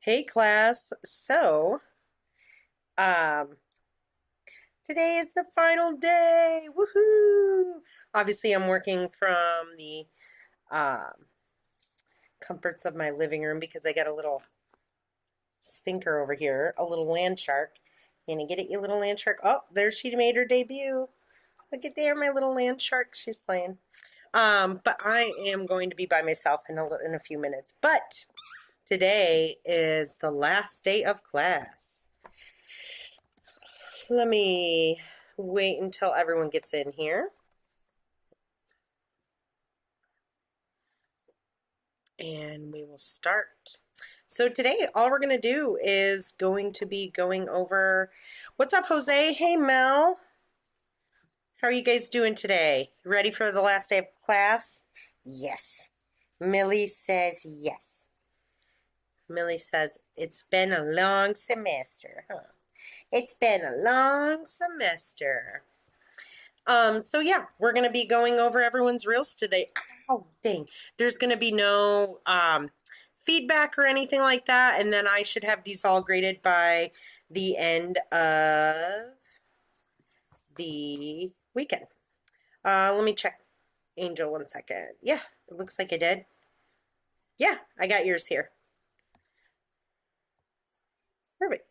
Hey class. Um, today is the final day. Woohoo! Obviously, I'm working from the um, comforts of my living room because I got a little stinker over here, a little land shark. Can you get it, you little land shark? Oh, there she made her debut. Look at there, my little land shark. She's playing. But I am going to be by myself in a few minutes. But today is the last day of class. Let me wait until everyone gets in here. And we will start. So today, all we're going to do is going to be going over, what's up, Jose? Hey, Mel. How are you guys doing today? Ready for the last day of class? Yes. Millie says yes. Millie says, it's been a long semester, huh? It's been a long semester. So yeah, we're gonna be going over everyone's reels today. Oh, dang. There's gonna be no feedback or anything like that, and then I should have these all graded by the end of the weekend. Let me check Angel 1 second. Yeah, it looks like I did. Yeah, I got yours here. Perfect.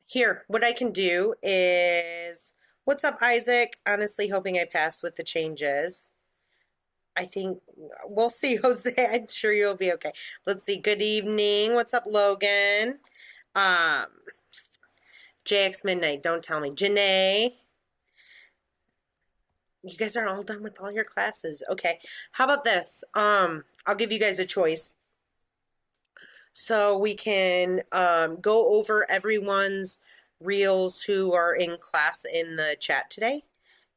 Here, what I can do is, what's up, Isaac? Honestly, hoping I pass with the changes. I think we'll see, Jose. I'm sure you'll be okay. Let's see. Good evening. What's up, Logan? Um, JX Midnight. Don't tell me. Janae. You guys are all done with all your classes. Okay. How about this? I'll give you guys a choice. So we can go over everyone's reels who are in class in the chat today,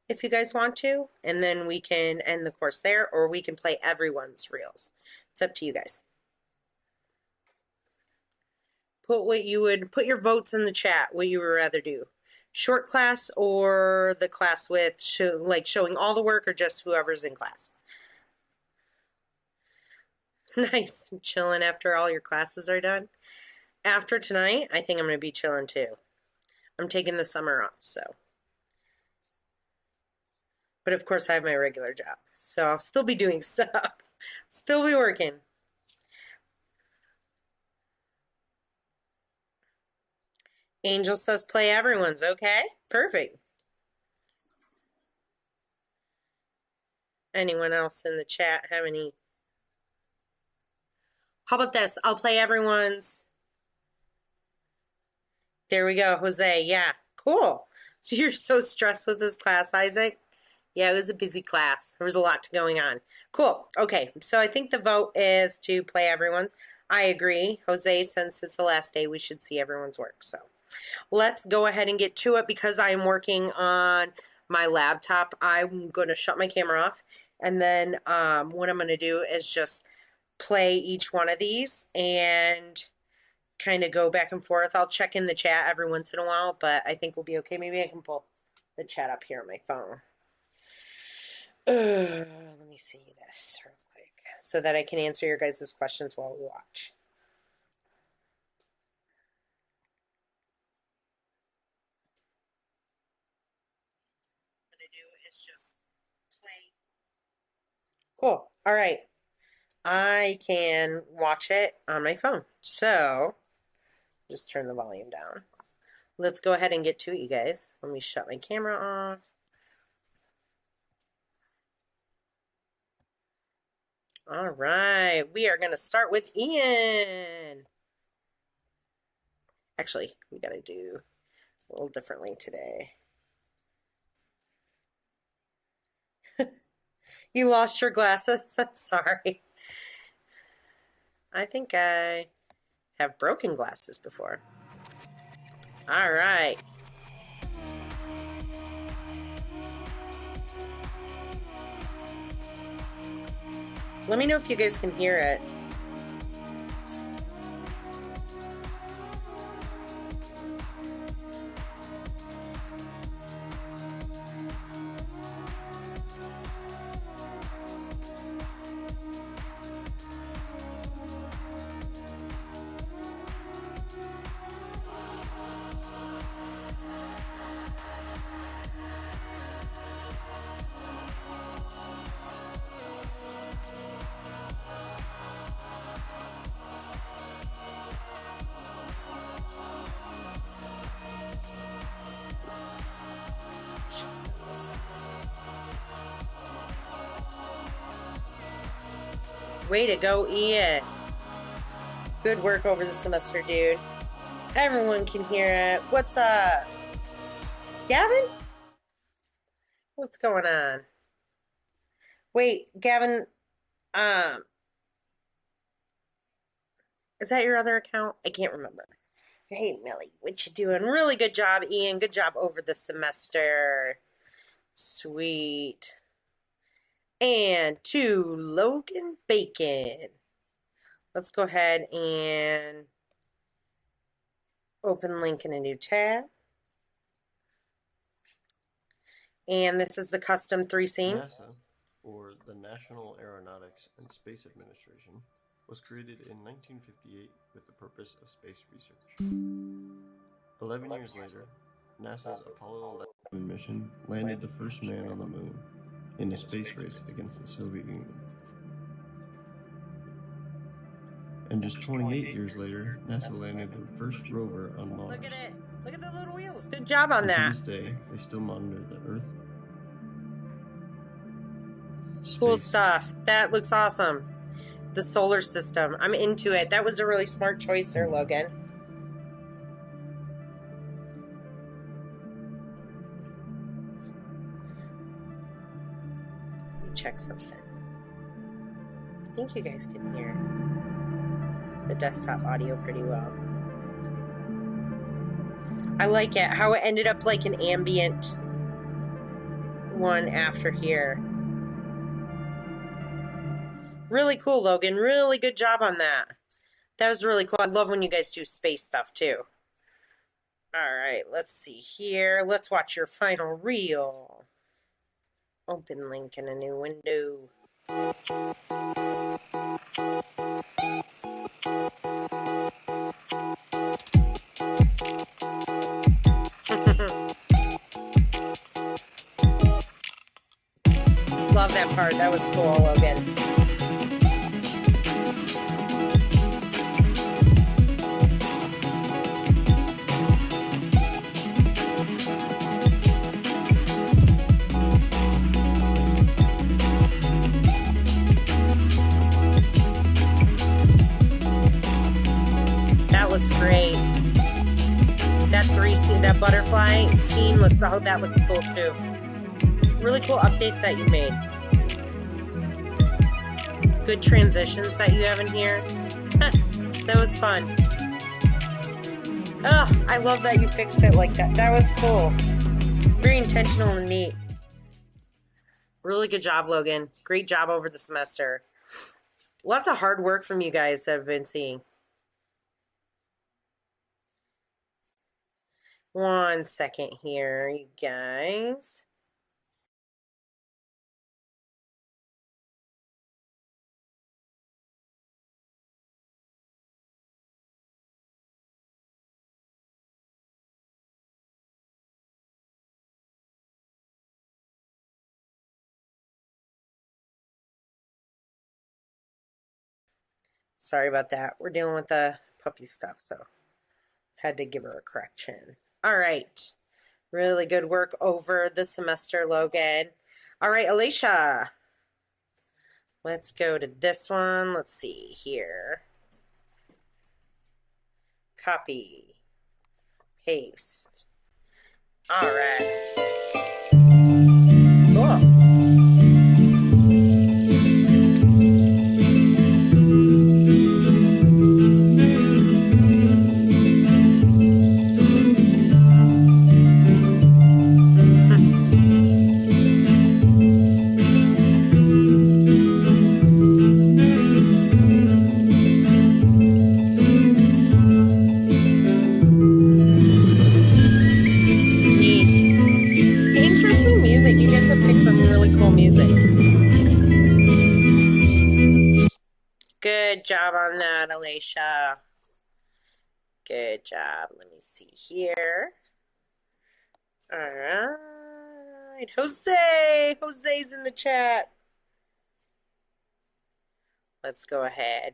if you guys want to, and then we can end the course there, or we can play everyone's reels. It's up to you guys. Put your votes in the chat, what you would rather do. Short class or the class with showing all the work, or just whoever's in class. Nice. Chilling after all your classes are done. After tonight, I think I'm going to be chilling too. I'm taking the summer off, so. But of course, I have my regular job, so I'll still be doing stuff. Still be working. Angel says play everyone's. Okay, perfect. Anyone else in the chat have any? How about this? I'll play everyone's. There we go, Jose. Yeah, cool. So you're so stressed with this class, Isaac? Yeah, it was a busy class. There was a lot going on. Cool. Okay, so I think the vote is to play everyone's. I agree. Jose, since it's the last day, we should see everyone's work. So let's go ahead and get to it because I am working on my laptop. I'm going to shut my camera off, and then what I'm going to do is just play each one of these and kind of go back and forth. I'll check in the chat every once in a while, but I think we'll be okay. Maybe I can pull the chat up here on my phone. Let me see this real quick so that I can answer your guys' questions while we watch. What I'm going to do is just play. Cool. All right. I can watch it on my phone. So just turn the volume down. Let's go ahead and get to it, you guys. Let me shut my camera off. All right, we are going to start with Ian. Actually, we got to do a little differently today. You lost your glasses? I'm sorry. I think I have broken glasses before. All right. Let me know if you guys can hear it. Way to go, Ian. Good work over the semester, dude. Everyone can hear it. What's up? Gavin? What's going on? Wait, Gavin, is that your other account? I can't remember. Hey, Millie, what you doing? Really good job, Ian. Good job over the semester. Sweet. And to Logan Bacon. Let's go ahead and open link in a new tab. And this is the custom 3 scene. NASA, or the National Aeronautics and Space Administration, was created in 1958 with the purpose of space research. 11 years later, NASA's Apollo 11 mission landed the first man on the moon in a space race against the Soviet Union. And just 28 years later, NASA landed the first rover on Mars. Look at it. Look at the little wheels. Good job on that. To this day, they still monitor the Earth. Cool Space. stuff. That looks awesome. The solar system. I'm into it. That was a really smart choice there, Logan. Let me check something. I think you guys can hear the desktop audio pretty well. I like it. How it ended up like an ambient one after here. Really cool, Logan. Really good job on that. That was really cool. I love when you guys do space stuff, too. All right, let's see here. Let's watch your final reel. Open link in a new window. Love that part. That was cool, Logan. Looks great. That 3 scene, that butterfly scene looks, oh, that looks cool too. Really cool updates that you made. Good transitions that you have in here. That was fun. Oh, I love that you fixed it like that. That was cool. Very intentional and neat. Really good job, Logan. Great job over the semester. Lots of hard work from you guys that I've been seeing. 1 second here, you guys. Sorry about that. We're dealing with the puppy stuff, so had to give her a correction. All right. Really good work over the semester, Logan. All right, Alicia. Let's go to this one. Let's see here. Copy. Paste. All right. Cool. Good job on that, Alicia. Good job. Let me see here. All right. Jose. Jose's in the chat. Let's go ahead.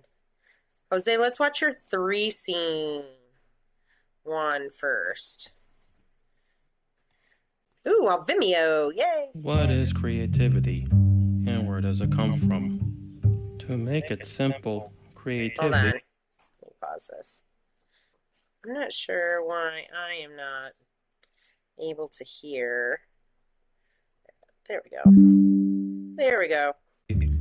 Jose, let's watch your 3 scene one first. Ooh, on Vimeo. Yay. What is creativity and where does it come from? To make it simple, Hold on. creativity. Let me pause this. I'm not sure why I am not able to hear. There we go. There we go.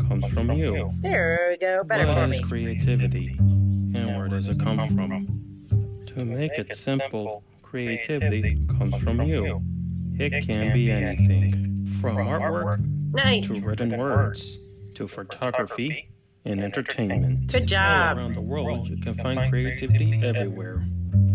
Comes from you. There we go. Better for What me. is creativity? And where does it come from? To make it simple, creativity comes from you. It can be anything, from artwork Nice. to written words, to photography and entertainment. Good job. Around the world, you can find creativity everywhere.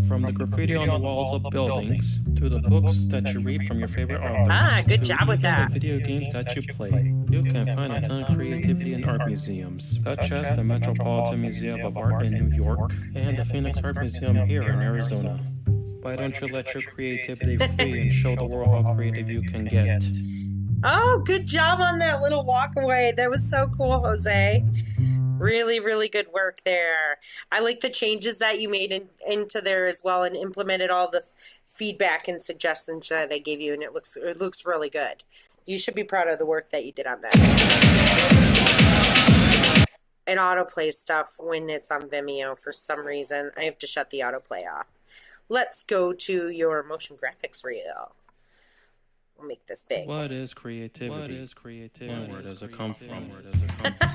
From the graffiti on the walls of buildings, to the books that you read from your favorite authors. Ah, good to job with even that. the video games that you play. You can find a ton of creativity in art museums, such as the Metropolitan Museum of Art in New York and the Phoenix Art Museum here in Arizona. Why don't you let your creativity free and show the world how creative you can get? Oh, good job on that little walkaway. That was so cool, Jose. Really, really good work there. I like the changes that you made into there as well, and implemented all the feedback and suggestions that I gave you, and it looks really good. You should be proud of the work that you did on that. It autoplays stuff when it's on Vimeo for some reason. I have to shut the autoplay off. Let's go to your motion graphics reel. We'll make this big. What is creativity? What is creativity? And where does it come from? Where does it come from?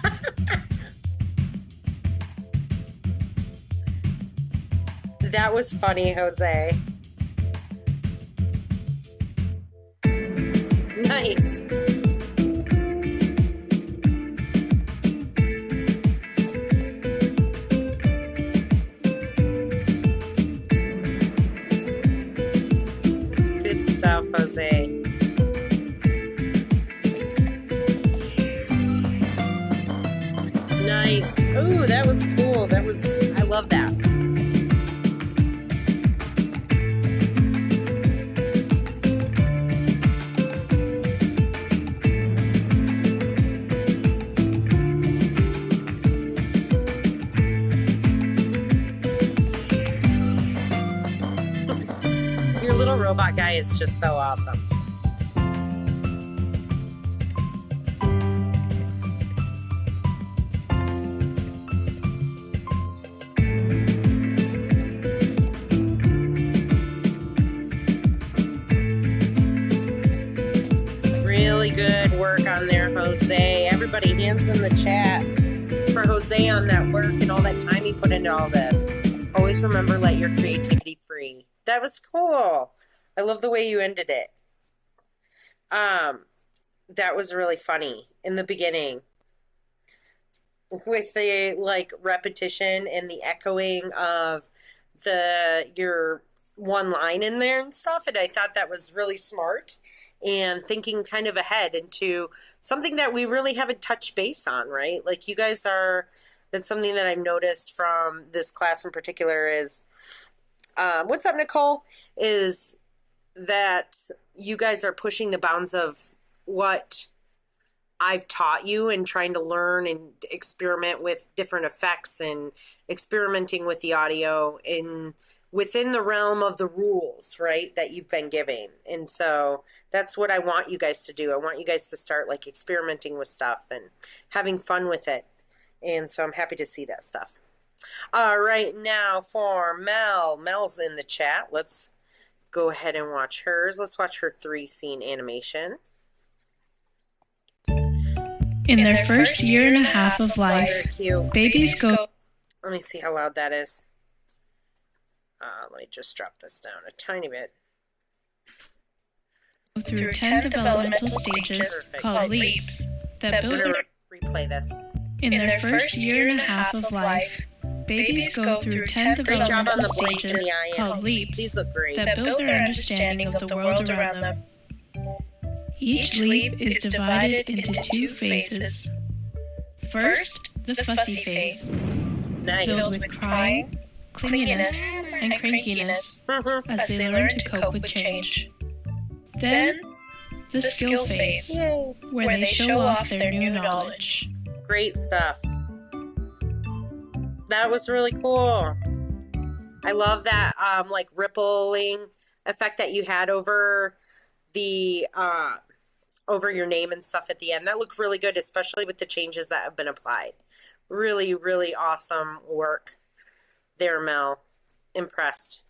That was funny, Jose. Nice. Good stuff, Jose. Nice. Ooh, that was cool. I love that. Your little robot guy is just so awesome. Really good work on there, Jose. Everybody, hands in the chat for Jose on that work and all that time he put into all this. Always remember, let your creativity free. That was cool. I love the way you ended it. That was really funny in the beginning with the repetition and the echoing of your one line in there and stuff. And I thought that was really smart and thinking kind of ahead into something that we really haven't touched base on, right? Like you guys that's something that I've noticed from this class in particular is, what's up, Nicole? Is that you guys are pushing the bounds of what I've taught you and trying to learn and experiment with different effects and experimenting with the audio within the realm of the rules, right, that you've been giving. And so that's what I want you guys to do. I want you guys to start experimenting with stuff and having fun with it. And so I'm happy to see that stuff. All right, now for Mel. Mel's in the chat. Let's go ahead and watch hers. Let's watch her 3-scene animation. In their first year and a half of Very life, cute. babies go Let me see how loud that is. Let me just drop this down a tiny bit. through 10 developmental stages called leaps that I'm build going their... to replay this. In their first year and a half of life, babies go through 10 Great job on developmental the blink and stages the eye called in. leaps These look great. that build their understanding of the world around them. Each leap is divided into 2 phases. First, the fussy phase, Nice. filled with crying, clinginess, and crankiness as they learn to cope with change. Then, the skill phase, Yay. where they show off their new knowledge. Great stuff. That was really cool. I love that rippling effect that you had over the over your name and stuff at the end. That looked really good, especially with the changes that have been applied. Really, really awesome work there, Mel. Impressed.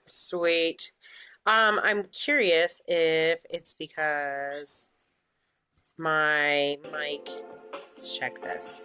Sweet. I'm curious if it's because my mic, let's check this.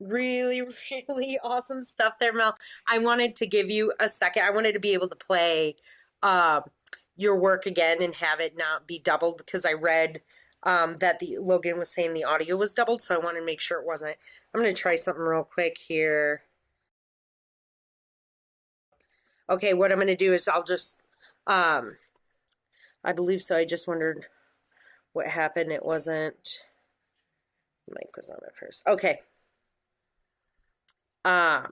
Really, really awesome stuff there, Mel. I wanted to give you a second. I wanted to be able to play your work again and have it not be doubled because I read that the Logan was saying the audio was doubled, so I wanted to make sure it wasn't. I'm going to try something real quick here. Okay, what I'm going to do is I'll just, I believe so. I just wondered what happened. It wasn't, mic was on at first. Okay. All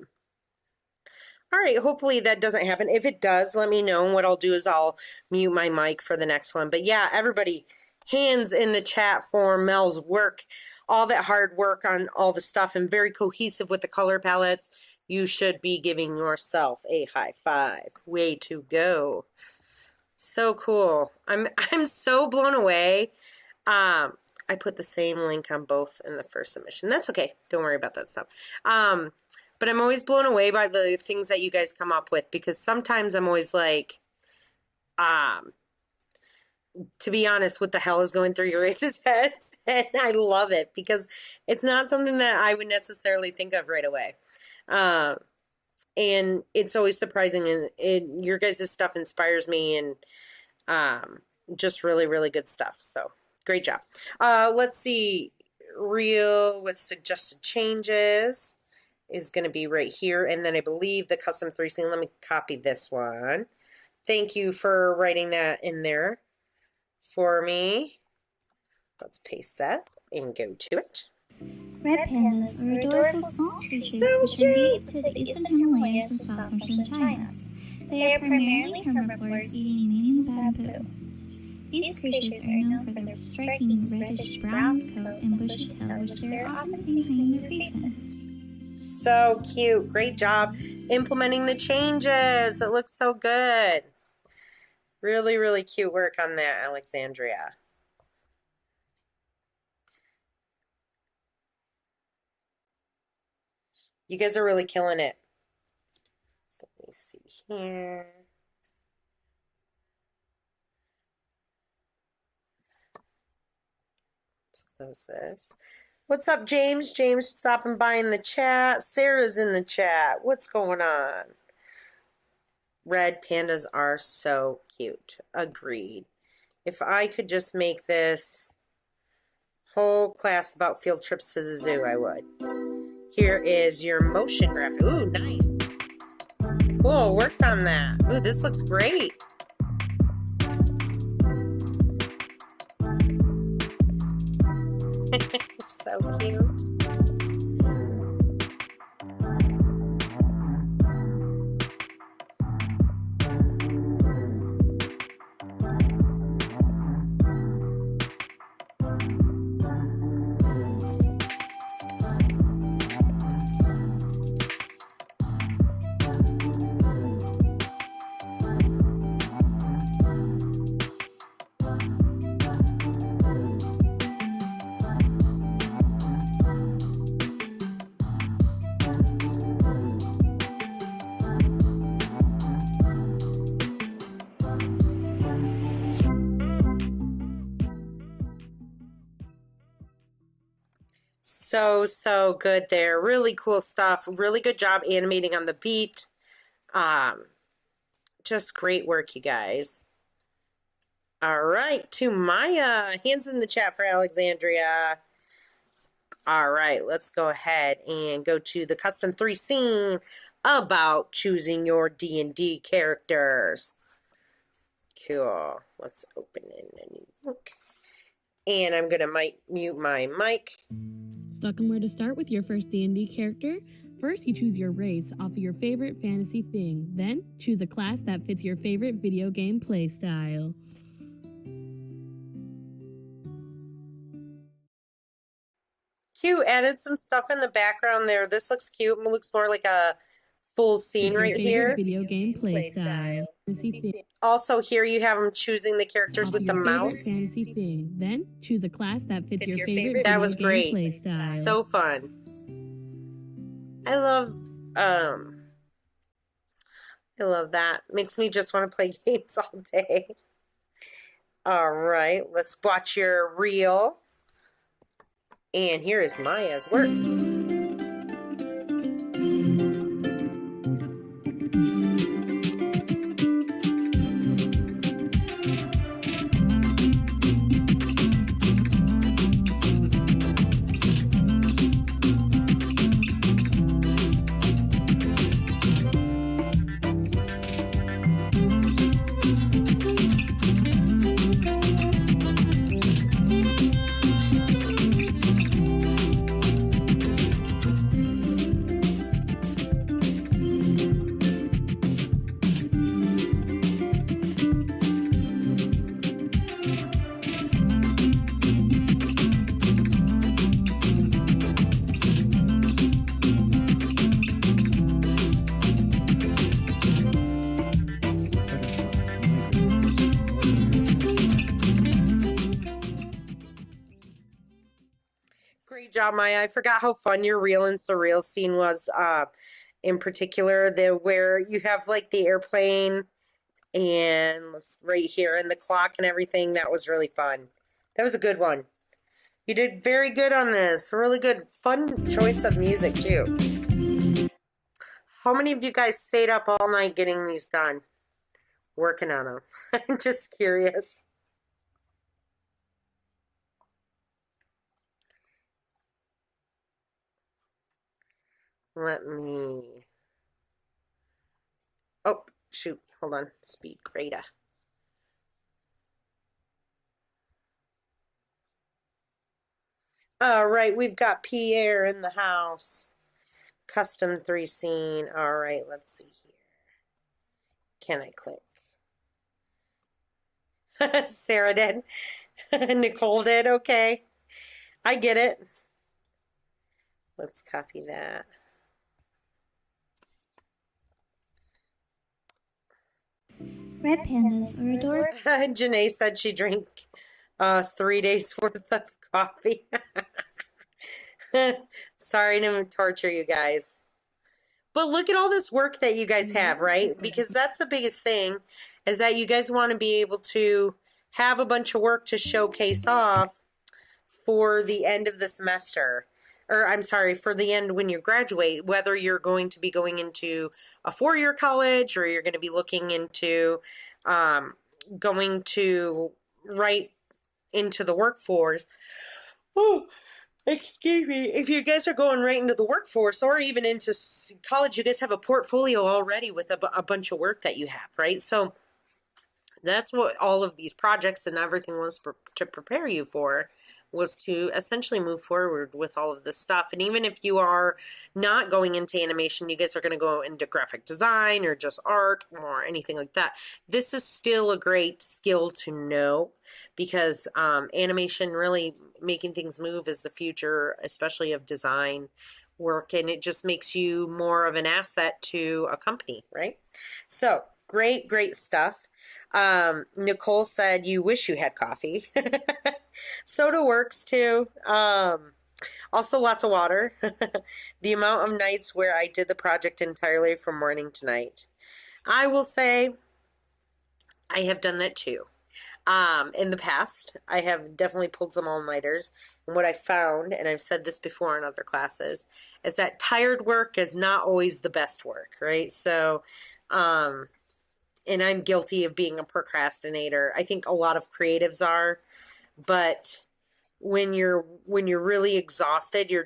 right, hopefully that doesn't happen. If it does, let me know. And what I'll do is I'll mute my mic for the next one. But yeah, everybody, hands in the chat for Mel's work. All that hard work on all the stuff and very cohesive with the color palettes. You should be giving yourself a high five. Way to go. So cool. I'm so blown away. I put the same link on both in the first submission. That's okay. Don't worry about that stuff. But I'm always blown away by the things that you guys come up with because sometimes I'm always like, to be honest, what the hell is going through your guys' heads? And I love it because it's not something that I would necessarily think of right away. And it's always surprising and your guys' stuff inspires me and just really, really good stuff. So great job. Let's see. Reel with suggested changes is going to be right here. And then I believe the custom 3C. Let me copy this one. Thank you for writing that in there for me. Let's paste that and go to it. Red pandas are adorable small creatures which are native to the eastern Himalayas and southwestern China. They are primarily herbivores eating mainly bamboo. These creatures are known for their striking reddish-brown coat and bushy tail, which they are often seen hiding their face in. So cute. Great job implementing the changes. It looks so good. Really, really cute work on that, Alexandria. You guys are really killing it. Let me see here. Let's close this. What's up, James? James stopping by in the chat. Sarah's in the chat. What's going on? Red pandas are so cute. Agreed. If I could just make this whole class about field trips to the zoo, I would. Here is your motion graphic. Ooh, nice. Cool, worked on that. Ooh, this looks great. So cute. So good there. Really cool stuff. Really good job animating on the beat. Just great work, you guys. All right, to Maya. Hands in the chat for Alexandria. All right, let's go ahead and go to the custom 3 scene about choosing your D&D characters. Cool. Let's open in a new book. And I'm going to mute my mic. Stuck on where to start with your first D&D character? First, you choose your race off of your favorite fantasy thing. Then, choose a class that fits your favorite video game playstyle. Cute. Added some stuff in the background there. This looks cute. It looks more like a full scene right here. Video game playstyle. Also, here you have them choosing the characters with the mouse. Fantasy thing. Then, choose a class that fits your favorite That was video game great. playstyle. So fun. I love that. Makes me just want to play games all day. All right, let's watch your reel. And here is Maya's work. Great job, Maya. I forgot how fun your real and surreal scene was. In particular, where you have like the airplane and right here and the clock and everything. That was really fun. That was a good one. You did very good on this. Really good, fun choice of music too. How many of you guys stayed up all night getting these done? Working on them. I'm just curious. Let me... Oh, shoot. Hold on. Speed Greta. All right. We've got Pierre in the house. Custom 3 scene. All right. Let's see here. Can I click? Sarah did. Nicole did. Okay. I get it. Let's copy that. Red pandas are adorable. Janae said she drank 3 days worth of coffee. Sorry to torture you guys. But look at all this work that you guys have, right? Because that's the biggest thing, is that you guys want to be able to have a bunch of work to showcase off for the end of the semester. Or I'm sorry, for the end when you graduate, whether you're going to be going into a 4-year college or you're going to be looking into going to right into the workforce. Oh, excuse me. If you guys are going right into the workforce or even into college, you guys have a portfolio already with a bunch of work that you have, right? So that's what all of these projects and everything was to prepare you for, was to essentially move forward with all of this stuff. And even if you are not going into animation, you guys are going to go into graphic design or just art or anything like that. This is still a great skill to know, because animation, really making things move, is the future, especially of design work. And it just makes you more of an asset to a company, right? So great stuff. Nicole said you wish you had coffee. Soda works too. Also lots of water. The amount of nights where I did the project entirely from morning to night. I will say I have done that too. In the past, I have definitely pulled some all-nighters. And what I found, and I've said this before in other classes, is that tired work is not always the best work, right? So, and I'm guilty of being a procrastinator. I think a lot of creatives are, but when you're really exhausted, you're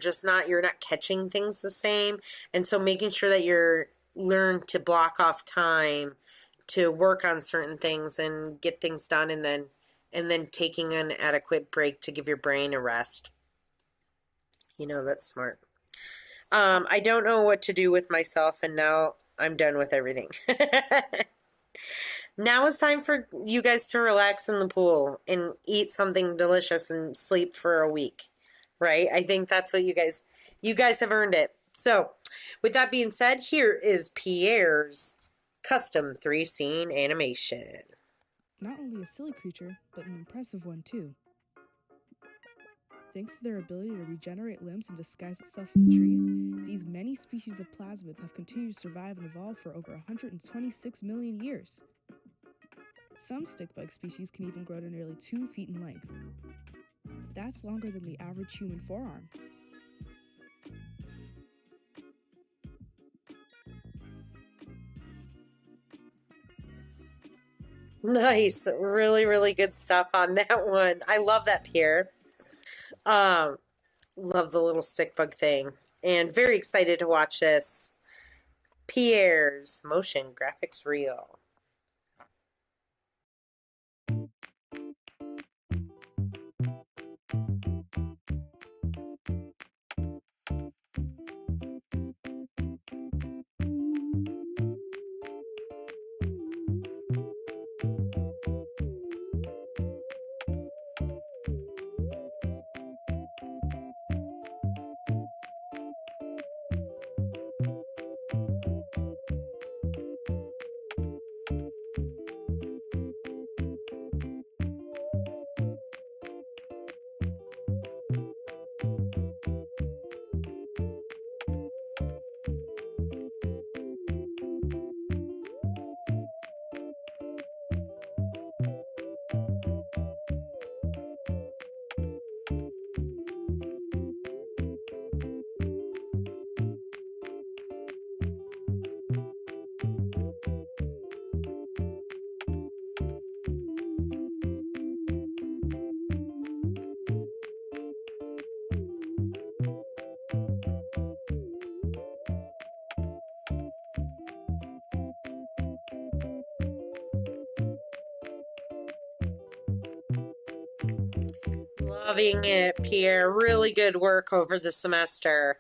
not catching things the same. And so making sure that you're learn to block off time to work on certain things and get things done, and then taking an adequate break to give your brain a rest. That's smart. I don't know what to do with myself, and now I'm done with everything. Now it's time for you guys to relax in the pool and eat something delicious and sleep for a week, right? I think that's what you guys have earned it. So with that being said, here is Pierre's custom 3-scene animation. Not only a silly creature, but an impressive one too. Thanks to their ability to regenerate limbs and disguise itself in the trees, these many species of plasmids have continued to survive and evolve for over 126 million years. Some stickbug species can even grow to nearly 2 feet in length. That's longer than the average human forearm. Nice. Really, really good stuff on that one. I love that, Pierre. Love the little stick bug thing. And very excited to watch this. Pierre's motion graphics reel. Loving it, Pierre. Really good work over the semester.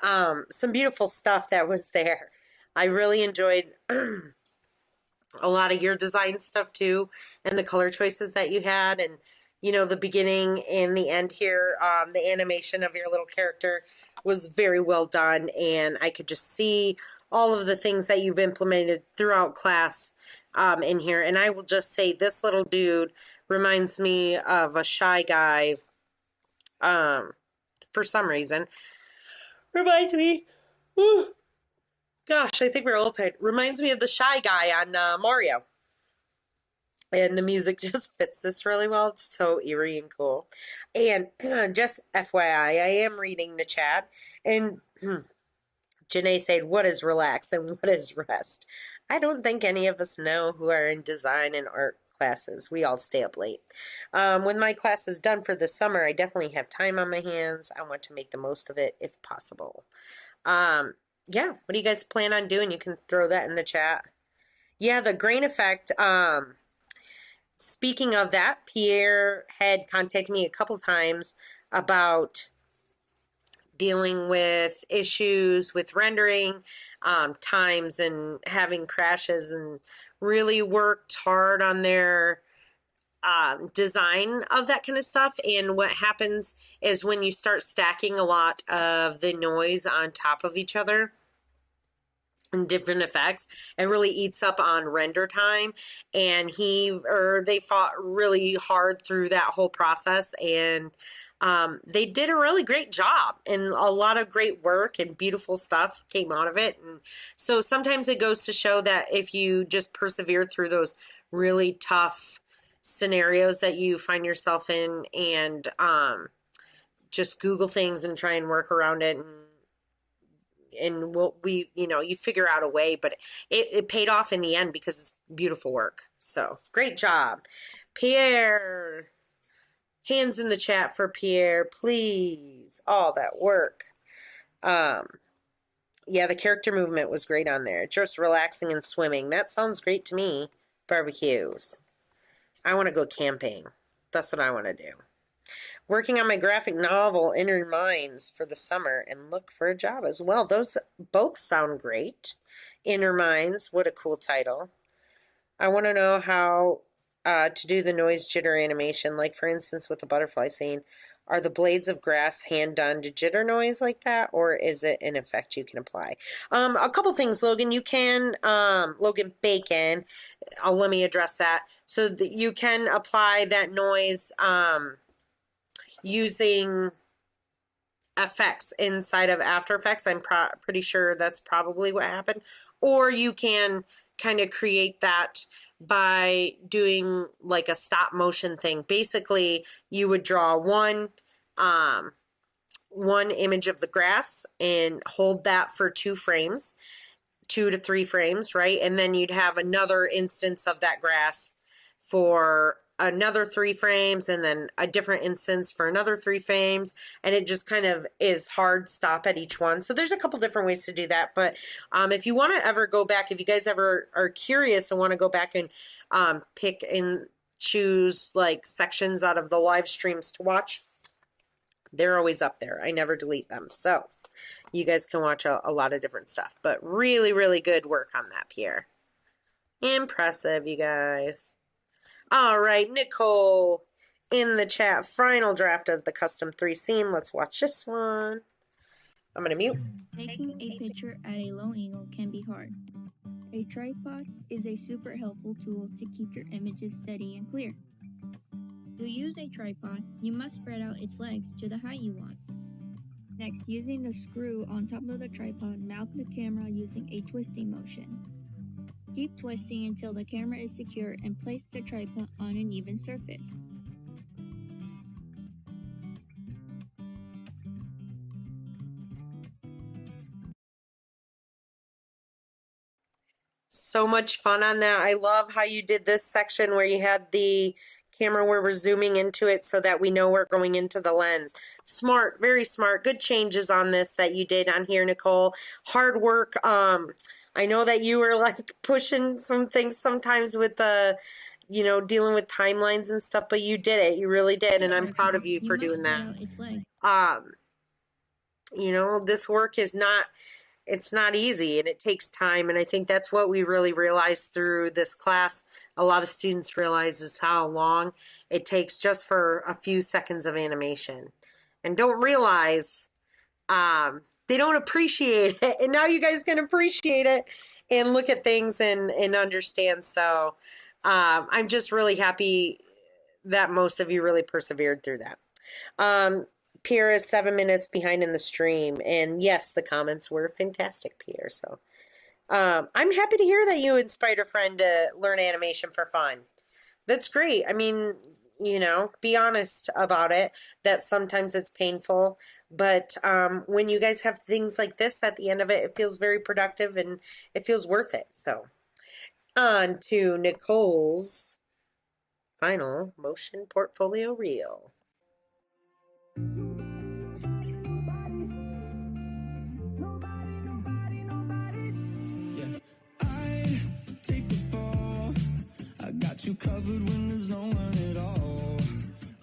Some beautiful stuff that was there. I really enjoyed a lot of your design stuff too, and the color choices that you had, and the beginning and the end here. The animation of your little character was very well done, and I could just see all of the things that you've implemented throughout class in here. And I will just say, this little dude reminds me of a Shy Guy. For some reason, reminds me. Whew, gosh, I think we're all tired. Reminds me of the Shy Guy on Mario. And the music just fits this really well. It's so eerie and cool. And just FYI, I am reading the chat. And Janae said, what is relax and what is rest? I don't think any of us know who are in design and art classes. We all stay up late. When my class is done for the summer, I definitely have time on my hands. I want to make the most of it if possible. Yeah, what do you guys plan on doing? You can throw that in the chat. Yeah, the grain effect. Speaking of that, Pierre had contacted me a couple times about dealing with issues with rendering times and having crashes, and really worked hard on their design of that kind of stuff. And what happens is when you start stacking a lot of the noise on top of each other, and different effects, it really eats up on render time. And they fought really hard through that whole process, and they did a really great job, and a lot of great work and beautiful stuff came out of it. And so sometimes it goes to show that if you just persevere through those really tough scenarios that you find yourself in, and just Google things and try and work around it, and you figure out a way, but it paid off in the end because it's beautiful work. So great job, Pierre. Hands in the chat for Pierre, please. All that work. Yeah, the character movement was great on there. Just relaxing and swimming. That sounds great to me. Barbecues. I want to go camping. That's what I want to do. Working on my graphic novel, Inner Minds, for the summer, and look for a job as well. Those both sound great. Inner Minds, what a cool title. I want to know how to do the noise jitter animation, like for instance with the butterfly scene. Are the blades of grass hand done to jitter noise like that, or is it an effect you can apply? A couple things, Logan. You can, Logan Bacon, let me address that. So that you can apply that noise using effects inside of After Effects. I'm pretty sure that's probably what happened. Or you can kind of create that by doing like a stop motion thing. Basically, you would draw one image of the grass and hold that for 2 frames, 2 to 3 frames, right? And then you'd have another instance of that grass for another 3 frames, and then a different instance for another 3 frames, and it just kind of is hard stop at each one. So there's a couple different ways to do that, but if you want to ever go back, if you guys ever are curious and want to go back and pick and choose like sections out of the live streams to watch, they're always up there. I never delete them, so you guys can watch a lot of different stuff. But really, really good work on that, Pierre. Impressive, you guys. All right, Nicole in the chat. Final draft of the custom 3 scene. Let's watch this one. I'm going to mute. Taking a picture at a low angle can be hard. A tripod is a super helpful tool to keep your images steady and clear. To use a tripod, you must spread out its legs to the height you want. Next, using the screw on top of the tripod, mount the camera using a twisting motion. Keep twisting until the camera is secure and place the tripod on an even surface. So much fun on that. I love how you did this section where you had the camera where we're zooming into it so that we know we're going into the lens. Smart, very smart. Good changes on this that you did on here, Nicole. Hard work. I know that you were like pushing some things sometimes with the, dealing with timelines and stuff, but you did it. You really did, and I'm proud of you for doing that. This work is not it's not easy and it takes time. And I think that's what we really realized through this class. A lot of students realize is how long it takes just for a few seconds of animation and don't realize they don't appreciate it. And now you guys can appreciate it and look at things and understand. So I'm just really happy that most of you really persevered through that. Pierre is 7 minutes behind in the stream. And yes, the comments were fantastic, Pierre. So I'm happy to hear that you inspired a friend to learn animation for fun. That's great. I mean, you know, be honest about it, that sometimes it's painful. But when you guys have things like this at the end of it, it feels very productive and it feels worth it. So on to Nicole's final motion portfolio reel. You covered when there's no one at all.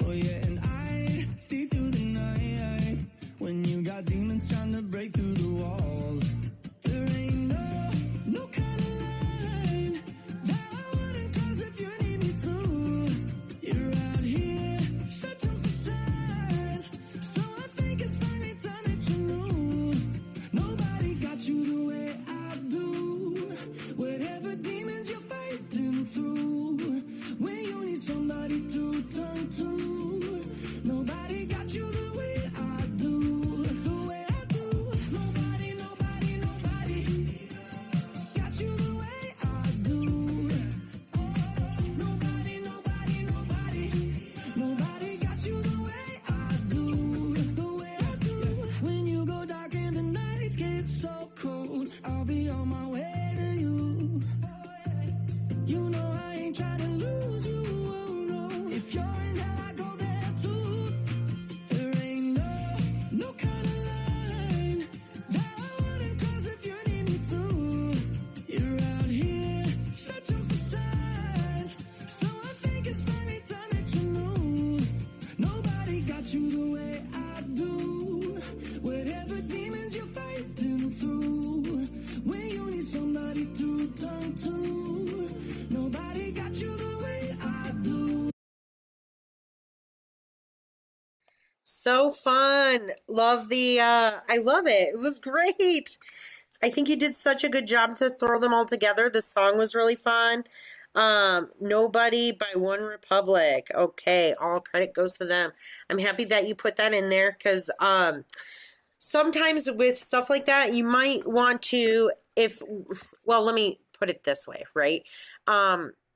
Oh yeah, and I see through the night when you got demons trying to break through the walls. There ain't no kind of line that I wouldn't cross if you need me to. You're out here searching for signs, so I think it's finally time that you knew. Nobody got you the way I do. Whatever demons you're fighting through, when you need somebody to turn to, nobody got you the way I do, the way I do. Nobody got you the way I do. Nobody got you the way I do, the way I do. When you go dark and the nights get so cold, I'll be on my way to you. You know I ain't trying to lose you, oh no. If you're in hell, I go there too. There ain't no kind of line that I wouldn't cross if you need me to. You're out here searching for signs, so I think it's finally time that you know. Nobody got you the way I do. Whatever demons you're fighting through, when you need somebody to turn to, nobody got you the way I do. So fun. Love the, I love it. It was great. I think you did such a good job to throw them all together. The song was really fun. Nobody by One Republic. Okay, all credit goes to them. I'm happy that you put that in there because sometimes with stuff like that, you might want to, well, let me put it this way, right?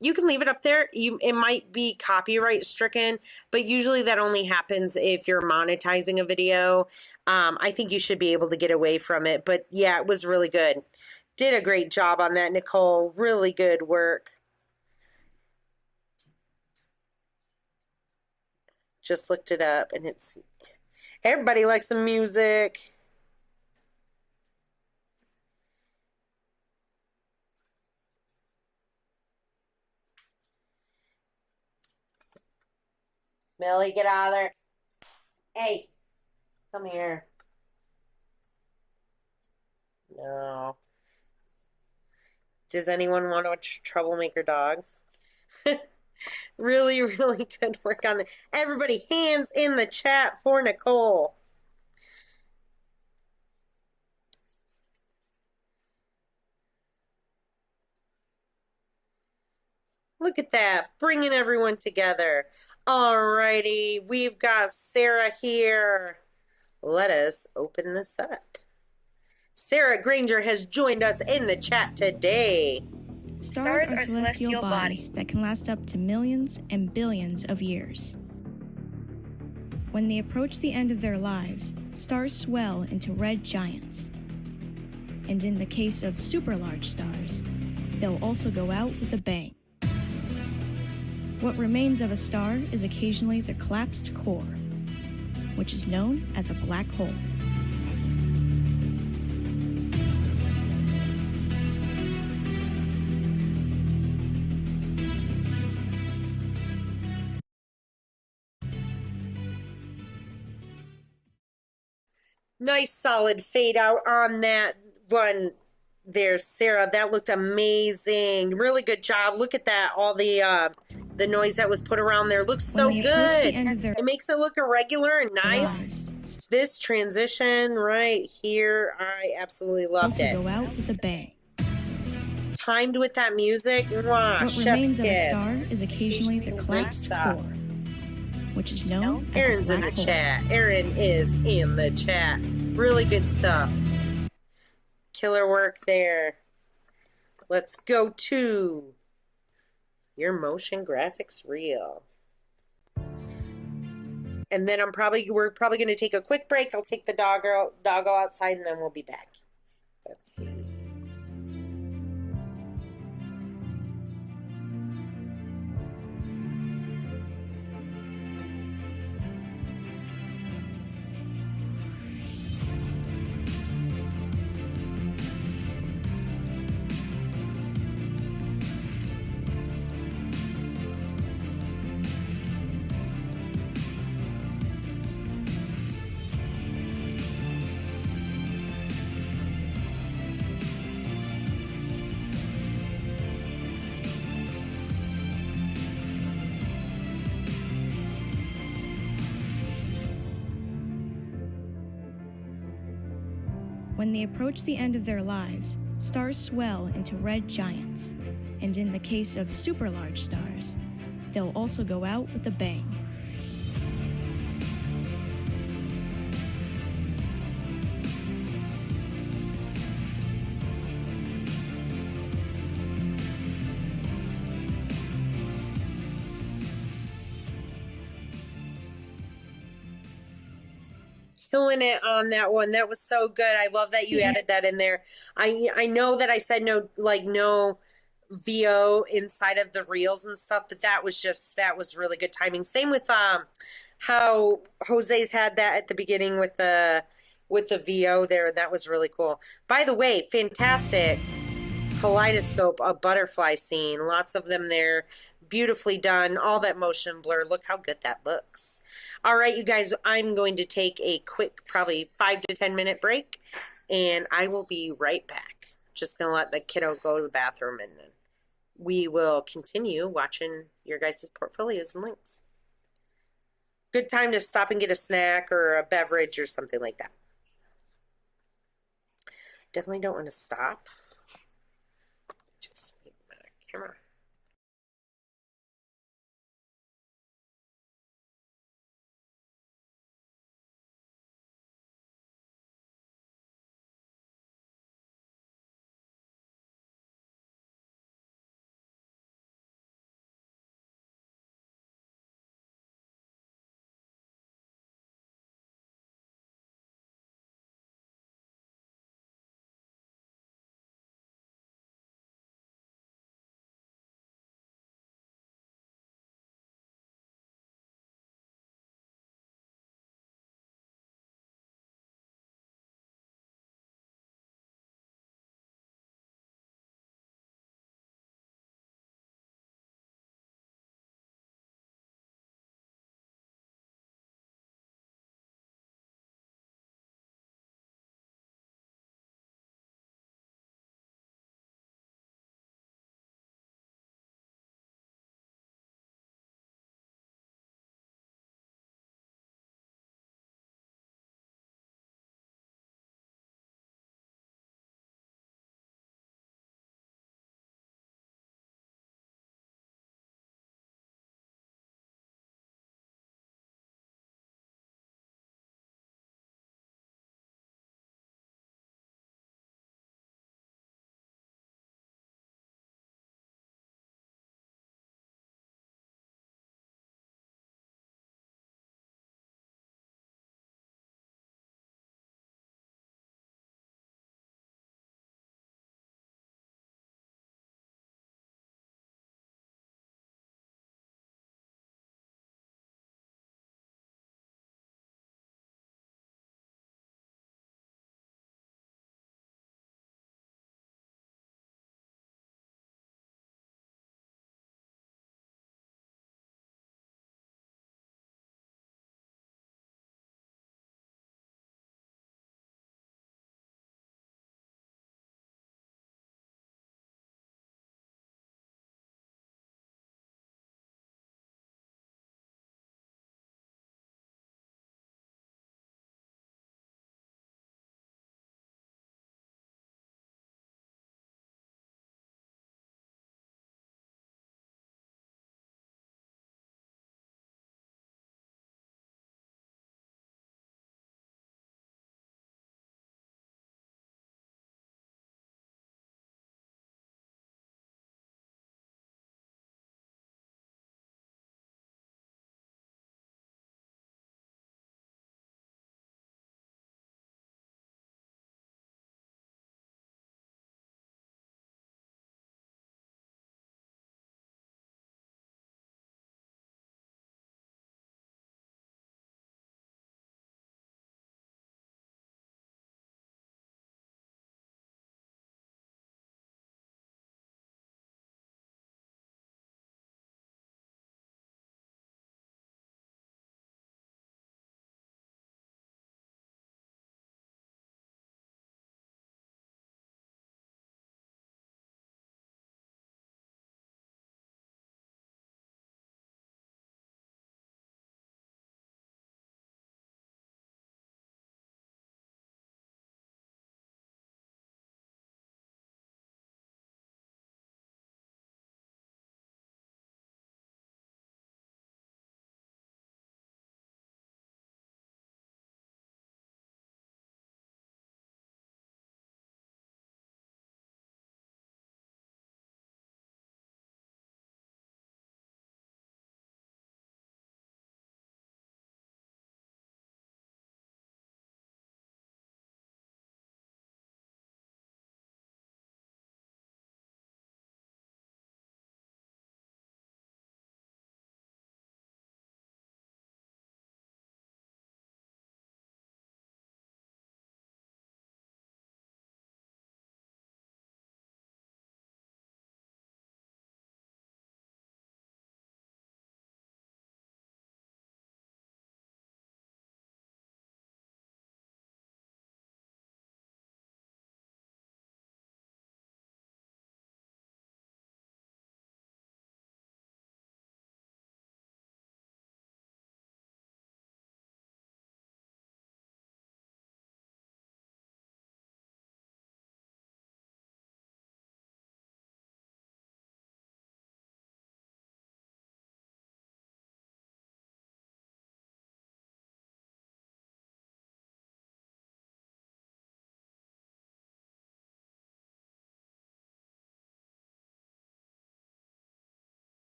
You can leave it up there. It might be copyright stricken, but usually that only happens if you're monetizing a video. I think you should be able to get away from it. But yeah, it was really good. Did a great job on that, Nicole. Really good work. Just looked it up and it's, everybody likes some music. Millie, get out of there. Hey, come here. No. Does anyone want to watch Troublemaker Dog? Really, really good work on it. Everybody, hands in the chat for Nicole. Look at that, bringing everyone together. Alrighty, we've got Sarah here. Let us open this up. Sarah Granger has joined us in the chat today. Stars are celestial bodies that can last up to millions and billions of years. When they approach the end of their lives, stars swell into red giants. And in the case of super large stars, they'll also go out with a bang. What remains of a star is occasionally the collapsed core, which is known as a black hole. Nice solid fade out on that one there, Sarah. That looked amazing. Really good job. Look at that. All the noise that was put around there looks so When they approach the good. end of their It makes it look irregular and nice. lives, This transition right here, I absolutely loved also it. go out with a bang. Timed with that music. Mwah, What chef's remains of a kiss. star is occasionally the Great collapsed stuff. core, which is known as Aaron's a in the black hole. chat. Aaron is in the chat. Really good stuff. Killer work there. Let's go to your motion graphics reel. And then we're probably going to take a quick break. I'll take the doggo outside and then we'll be back. Let's see. When they approach the end of their lives, stars swell into red giants, and in the case of super large stars, they'll also go out with a bang. Killing it on that one. That was so good. I love that you added that in there. I know that I said no VO inside of the reels and stuff, but that was really good timing. Same with how Jose's had that at the beginning with the VO there, and that was really cool. By the way, fantastic kaleidoscope, a butterfly scene. Lots of them there. Beautifully done. All that motion blur. Look how good that looks. All right, you guys, I'm going to take a quick, probably 5 to 10 minute break, and I will be right back. Just going to let the kiddo go to the bathroom, and then we will continue watching your guys' portfolios and links. Good time to stop and get a snack or a beverage or something like that. Definitely don't want to stop. Just move my camera.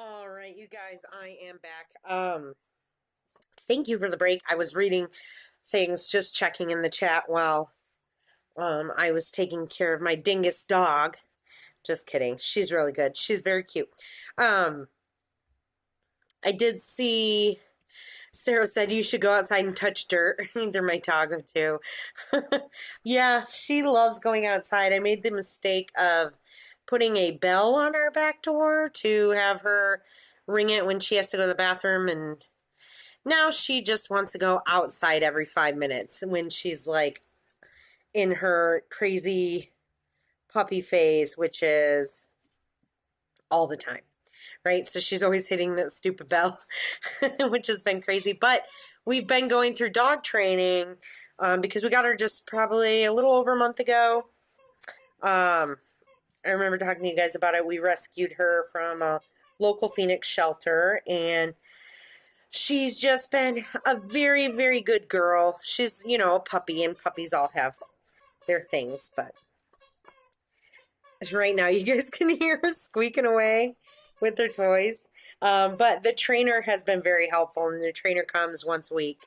All right, you guys, I am back. Thank you for the break. I was reading things, just checking in the chat while I was taking care of my dingus dog. Just kidding. She's really good. She's very cute. I did see Sarah said you should go outside and touch dirt. They're my dog too. Yeah, she loves going outside. I made the mistake of putting a bell on our back door to have her ring it when she has to go to the bathroom, and now she just wants to go outside every 5 minutes when she's like in her crazy puppy phase, which is all the time, right? So she's always hitting that stupid bell, which has been crazy. But we've been going through dog training because we got her just probably a little over a month ago. I remember talking to you guys about it. We rescued her from a local Phoenix shelter, and she's just been a very, very good girl. She's, you know, a puppy, and puppies all have their things, but right now you guys can hear her squeaking away with her toys. But the trainer has been very helpful, and the trainer comes once a week.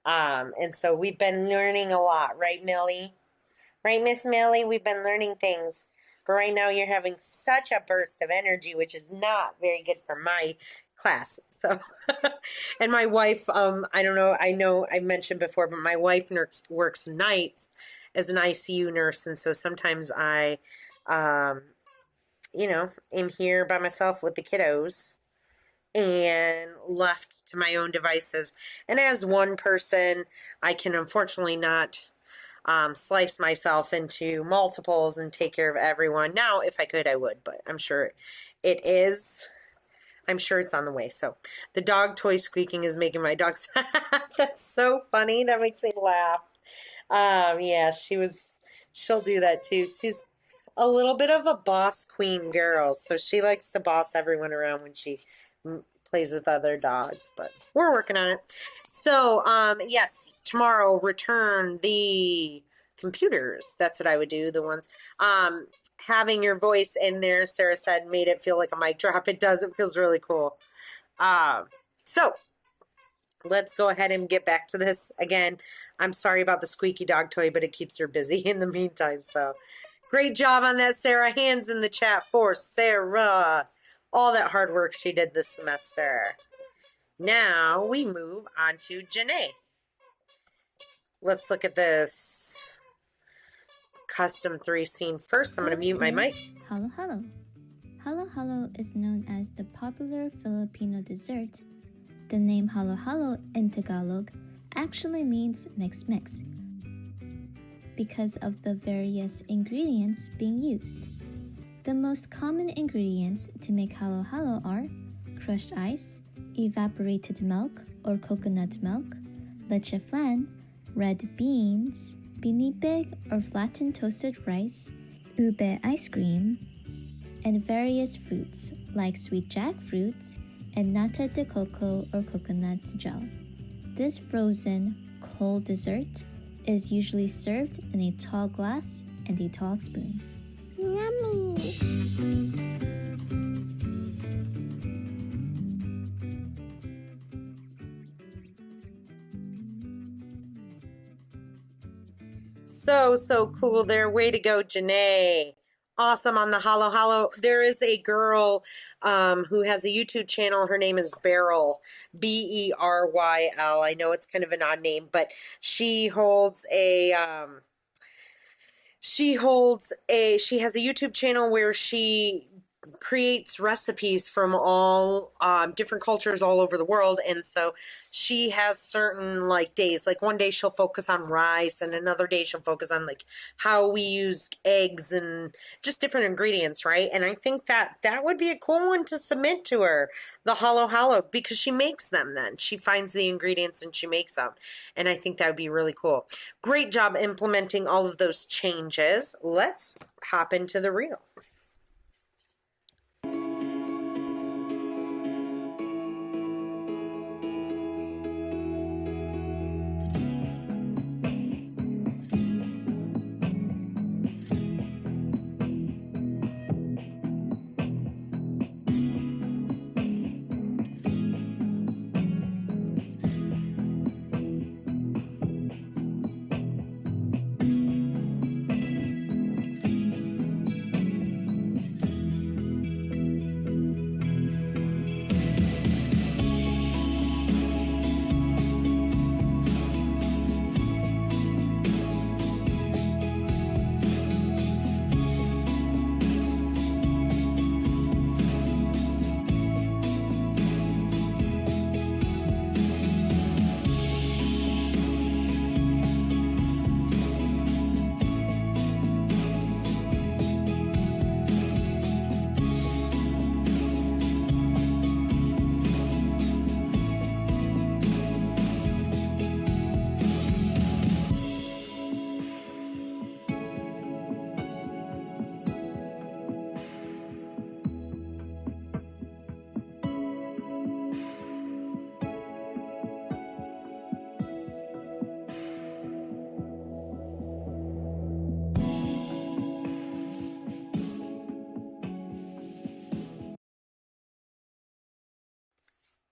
And so we've been learning a lot, right, Millie? Right, Miss Millie? We've been learning things. But right now you're having such a burst of energy, which is not very good for my class. So, and my wife, I don't know, I know I mentioned before, but my wife works nights as an ICU nurse. And so sometimes I, you know, am here by myself with the kiddos and left to my own devices. And as one person, I can unfortunately not slice myself into multiples and take care of everyone. Now, if I could, I would, but I'm sure I'm sure it's on the way. So the dog toy squeaking is making my dog sad. That's so funny. That makes me laugh. Yeah, she'll do that too. She's a little bit of a boss queen girl, so she likes to boss everyone around when she plays with other dogs, but we're working on it. So, yes, tomorrow return the computers. That's what I would do. The ones, having your voice in there, Sarah said, made it feel like a mic drop. It does. It feels really cool. So let's go ahead and get back to this again. I'm sorry about the squeaky dog toy, but it keeps her busy in the meantime. So great job on that, Sarah. Hands in the chat for Sarah. All that hard work she did this semester. Now we move on to Janae. Let's look at this custom 3 scene first. I'm going to mute my mic. Halo Halo. Halo Halo is known as the popular Filipino dessert. The name Halo Halo in Tagalog actually means mix mix because of the various ingredients being used. The most common ingredients to make halo halo are crushed ice, evaporated milk or coconut milk, leche flan, red beans, binibig or flattened toasted rice, ube ice cream, and various fruits like sweet jackfruit and nata de coco or coconut gel. This frozen, cold dessert is usually served in a tall glass and a tall spoon. Yummy! So cool there. Way to go, Janae. Awesome on the Halo Halo. There is a girl who has a YouTube channel. Her name is Beryl, Beryl. I know it's kind of an odd name, but she has a YouTube channel where she creates recipes from all different cultures all over the world. And so she has certain like days, like one day she'll focus on rice and another day she'll focus on like how we use eggs and just different ingredients, right? And I think that would be a cool one to submit to her, the Halo Halo, because she makes them then. She finds the ingredients and she makes them. And I think that would be really cool. Great job implementing all of those changes. Let's hop into the reel.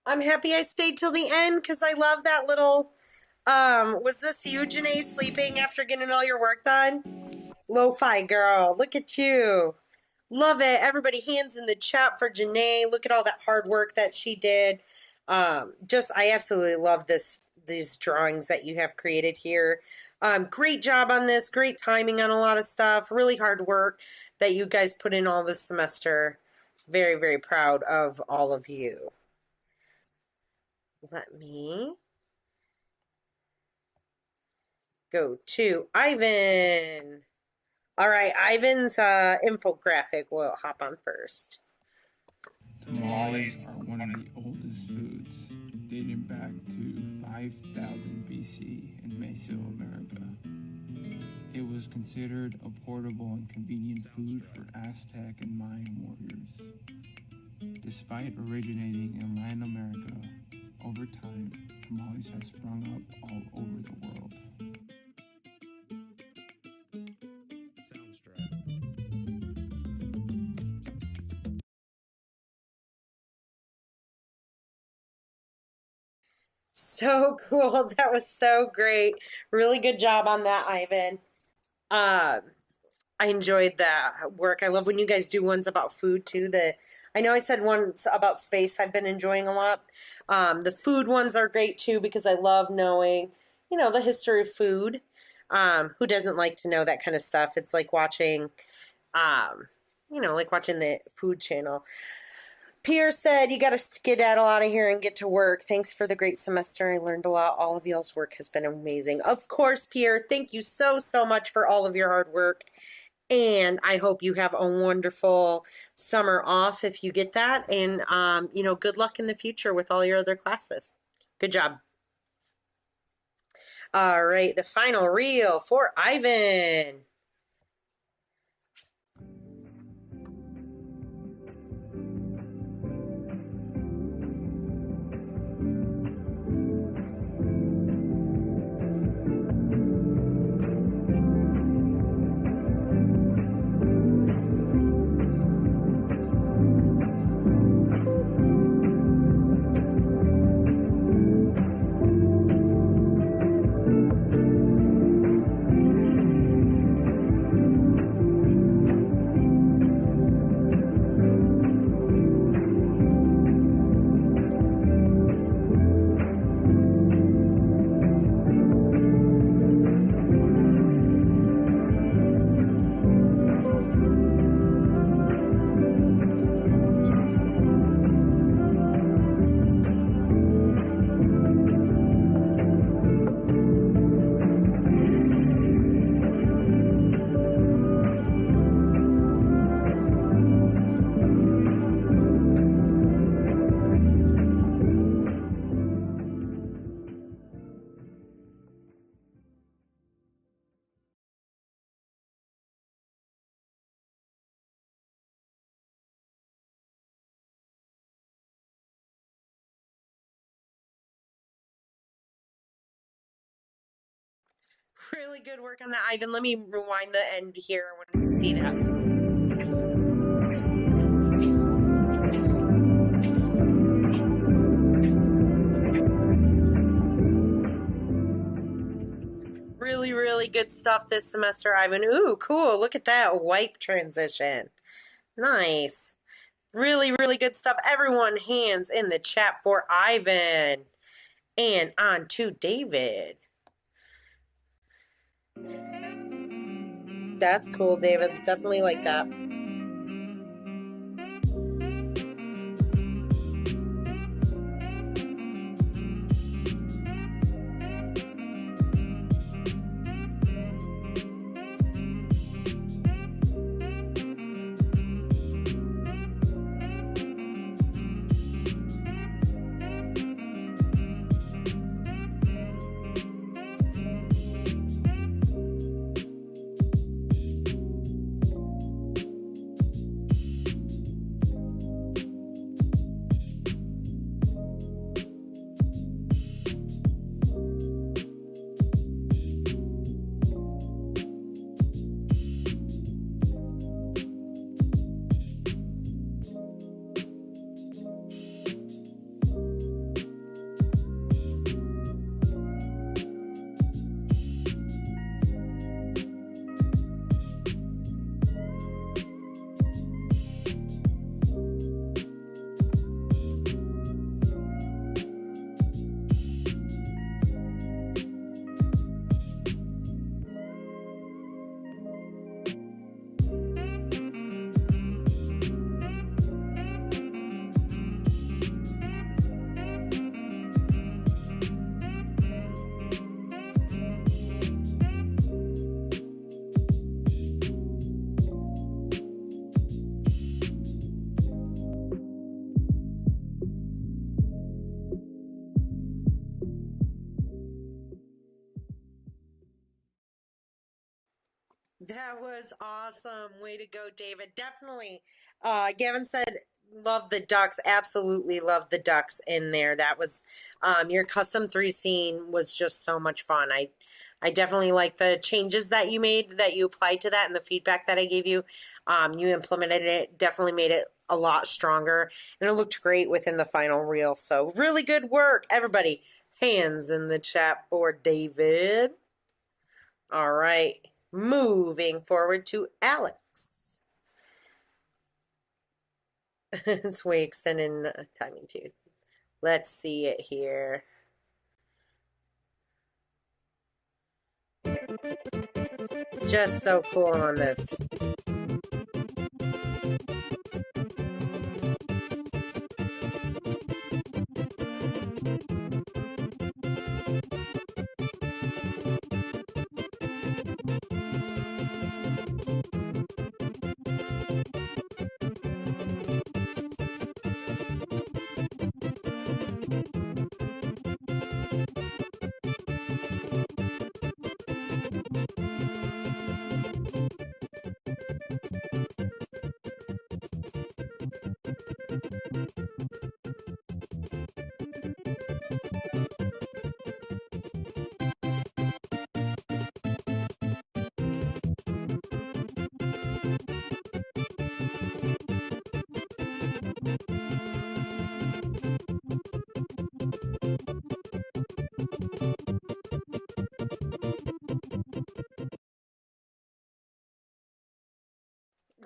I'm happy I stayed till the end because I love that little, was this you, Janae, sleeping after getting all your work done? Lo-fi girl, look at you. Love it. Everybody hands in the chat for Janae. Look at all that hard work that she did. I absolutely love these drawings that you have created here. Great job on this. Great timing on a lot of stuff. Really hard work that you guys put in all this semester. Very, very proud of all of you. Let me go to Ivan. All right, Ivan's infographic will hop on first. Tamales are one of the oldest foods, dating back to 5000 BC in Mesoamerica. It was considered a portable and convenient food for Aztec and Mayan warriors. Despite originating in Latin America, over time, tamales have sprung up all over the world. So cool. That was so great. Really good job on that, Ivan. I enjoyed that work. I love when you guys do ones about food too. I know I said ones about space I've been enjoying a lot. The food ones are great too because I love knowing, the history of food. Who doesn't like to know that kind of stuff? It's like watching, watching the Food Channel. Pierre said, you got to skedaddle out of here and get to work. Thanks for the great semester. I learned a lot. All of y'all's work has been amazing. Of course, Pierre, thank you so, so much for all of your hard work. And I hope you have a wonderful summer off if you get that. And, good luck in the future with all your other classes. Good job. All right, the final reel for Ivan. Really good work on that, Ivan. Let me rewind the end here. I want to see that. Really, really good stuff this semester, Ivan. Ooh, cool. Look at that wipe transition. Nice. Really, really good stuff. Everyone, hands in the chat for Ivan. And on to David. That's cool, David. Definitely like that. That was awesome. Way to go, David. Definitely. Gavin said, love the ducks. Absolutely love the ducks in there. That was, your custom 3 scene was just so much fun. I definitely like the changes that you made, that you applied to that, and the feedback that I gave you. You implemented it, definitely made it a lot stronger, and it looked great within the final reel. So really good work, everybody. Hands in the chat for David. All right, moving forward to Alex. It's way extended timing too. Let's see it here. Just so cool on this.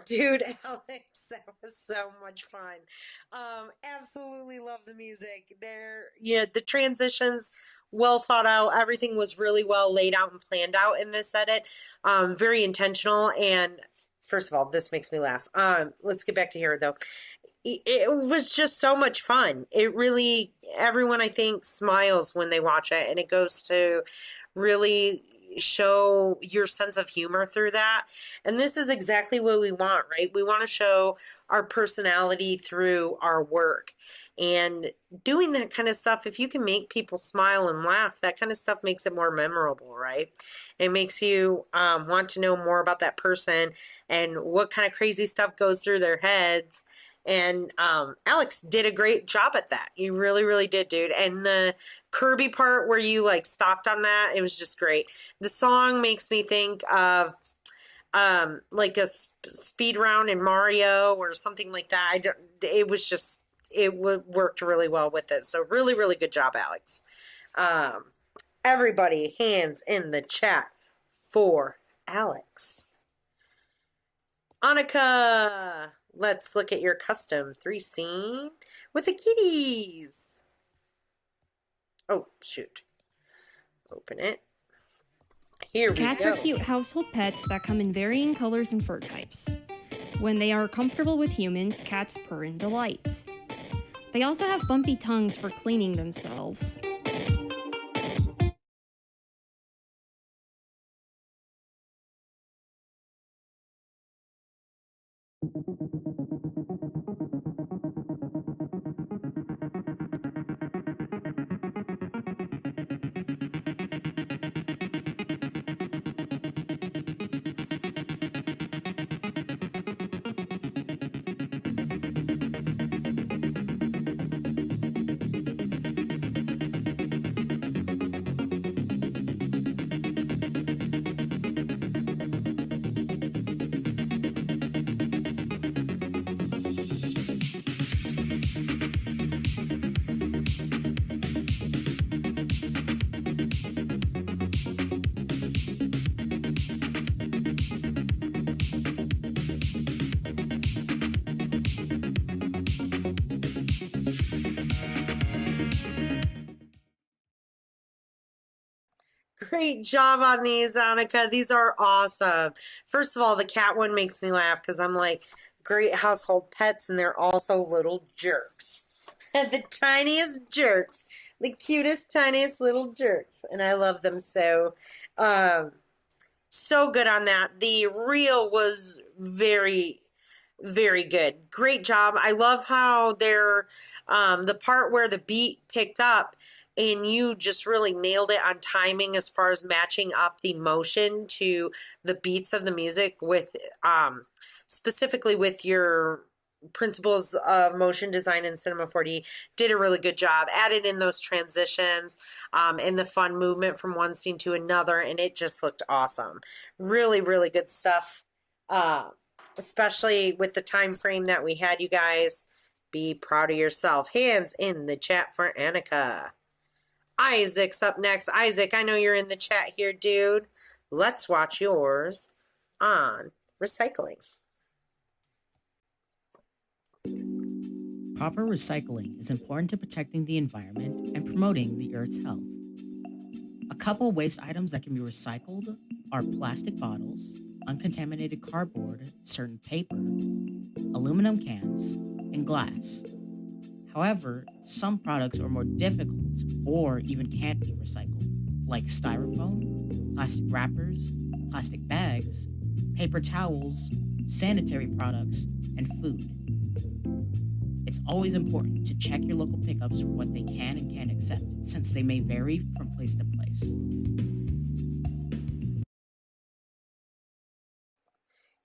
Dude, Alex, that was so much fun. Absolutely love the music. The transitions, well thought out. Everything was really well laid out and planned out in this edit. Very intentional. And first of all, this makes me laugh. Let's get back to here though. It was just so much fun. It really, everyone I think smiles when they watch it, and it goes to really show your sense of humor through that. And this is exactly what we want, right? We want to show our personality through our work. And doing that kind of stuff, if you can make people smile and laugh, that kind of stuff makes it more memorable, right? It makes you want to know more about that person and what kind of crazy stuff goes through their heads. And Alex did a great job at that. You really, really did, dude. And the Kirby part where you like stopped on that, it was just great. The song makes me think of like a speed round in Mario or something like that. It was just, worked really well with it. So really, really good job, Alex. Everybody, hands in the chat for Alex. Annika, let's look at your custom 3 scene with the kitties. Oh, shoot. Open it. Here we go. Cats are cute household pets that come in varying colors and fur types. When they are comfortable with humans, cats purr in delight. They also have bumpy tongues for cleaning themselves. Great job on these, Annika. These are awesome. First of all, the cat one makes me laugh because I'm like, great household pets, and they're also little jerks. The tiniest jerks. The cutest, tiniest little jerks. And I love them so. So good on that. The reel was very, very good. Great job. I love how they're, the part where the beat picked up, and you just really nailed it on timing as far as matching up the motion to the beats of the music with specifically with your principles of motion design in Cinema 4D. Did a really good job. Added in those transitions and the fun movement from one scene to another, and it just looked awesome. Really, really good stuff. Especially with the time frame that we had, you guys. Be proud of yourself. Hands in the chat for Annika. Isaac's up next. Isaac, I know you're in the chat here, dude. Let's watch yours on recycling. Proper recycling is important to protecting the environment and promoting the Earth's health. A couple waste items that can be recycled are plastic bottles, uncontaminated cardboard, certain paper, aluminum cans, and glass. However, some products are more difficult or even can't be recycled, like styrofoam, plastic wrappers, plastic bags, paper towels, sanitary products, and food. It's always important to check your local pickups for what they can and can't accept, since they may vary from place to place.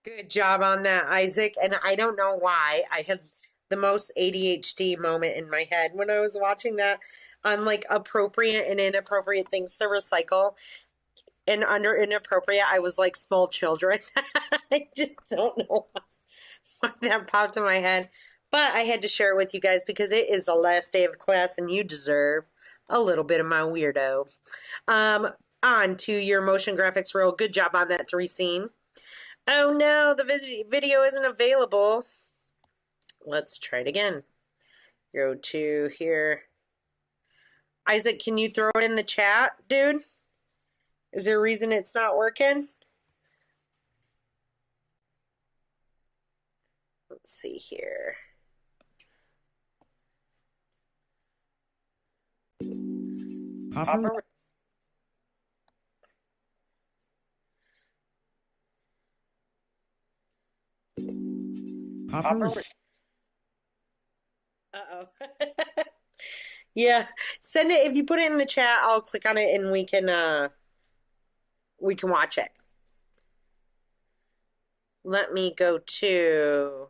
Good job on that, Isaac. And I don't know why I had the most ADHD moment in my head when I was watching that on like appropriate and inappropriate things to recycle. And under inappropriate, I was like small children. I just don't know why that popped in my head. But I had to share it with you guys because it is the last day of class and you deserve a little bit of my weirdo. On to your motion graphics reel. Good job on that 3 scene. Oh no, the video isn't available. Let's try it again. Go to here. Isaac, can you throw it in the chat, dude? Is there a reason it's not working? Let's see here. Proper Uh-oh. Yeah, send it. If you put it in the chat, I'll click on it and we can watch it. Let me go to...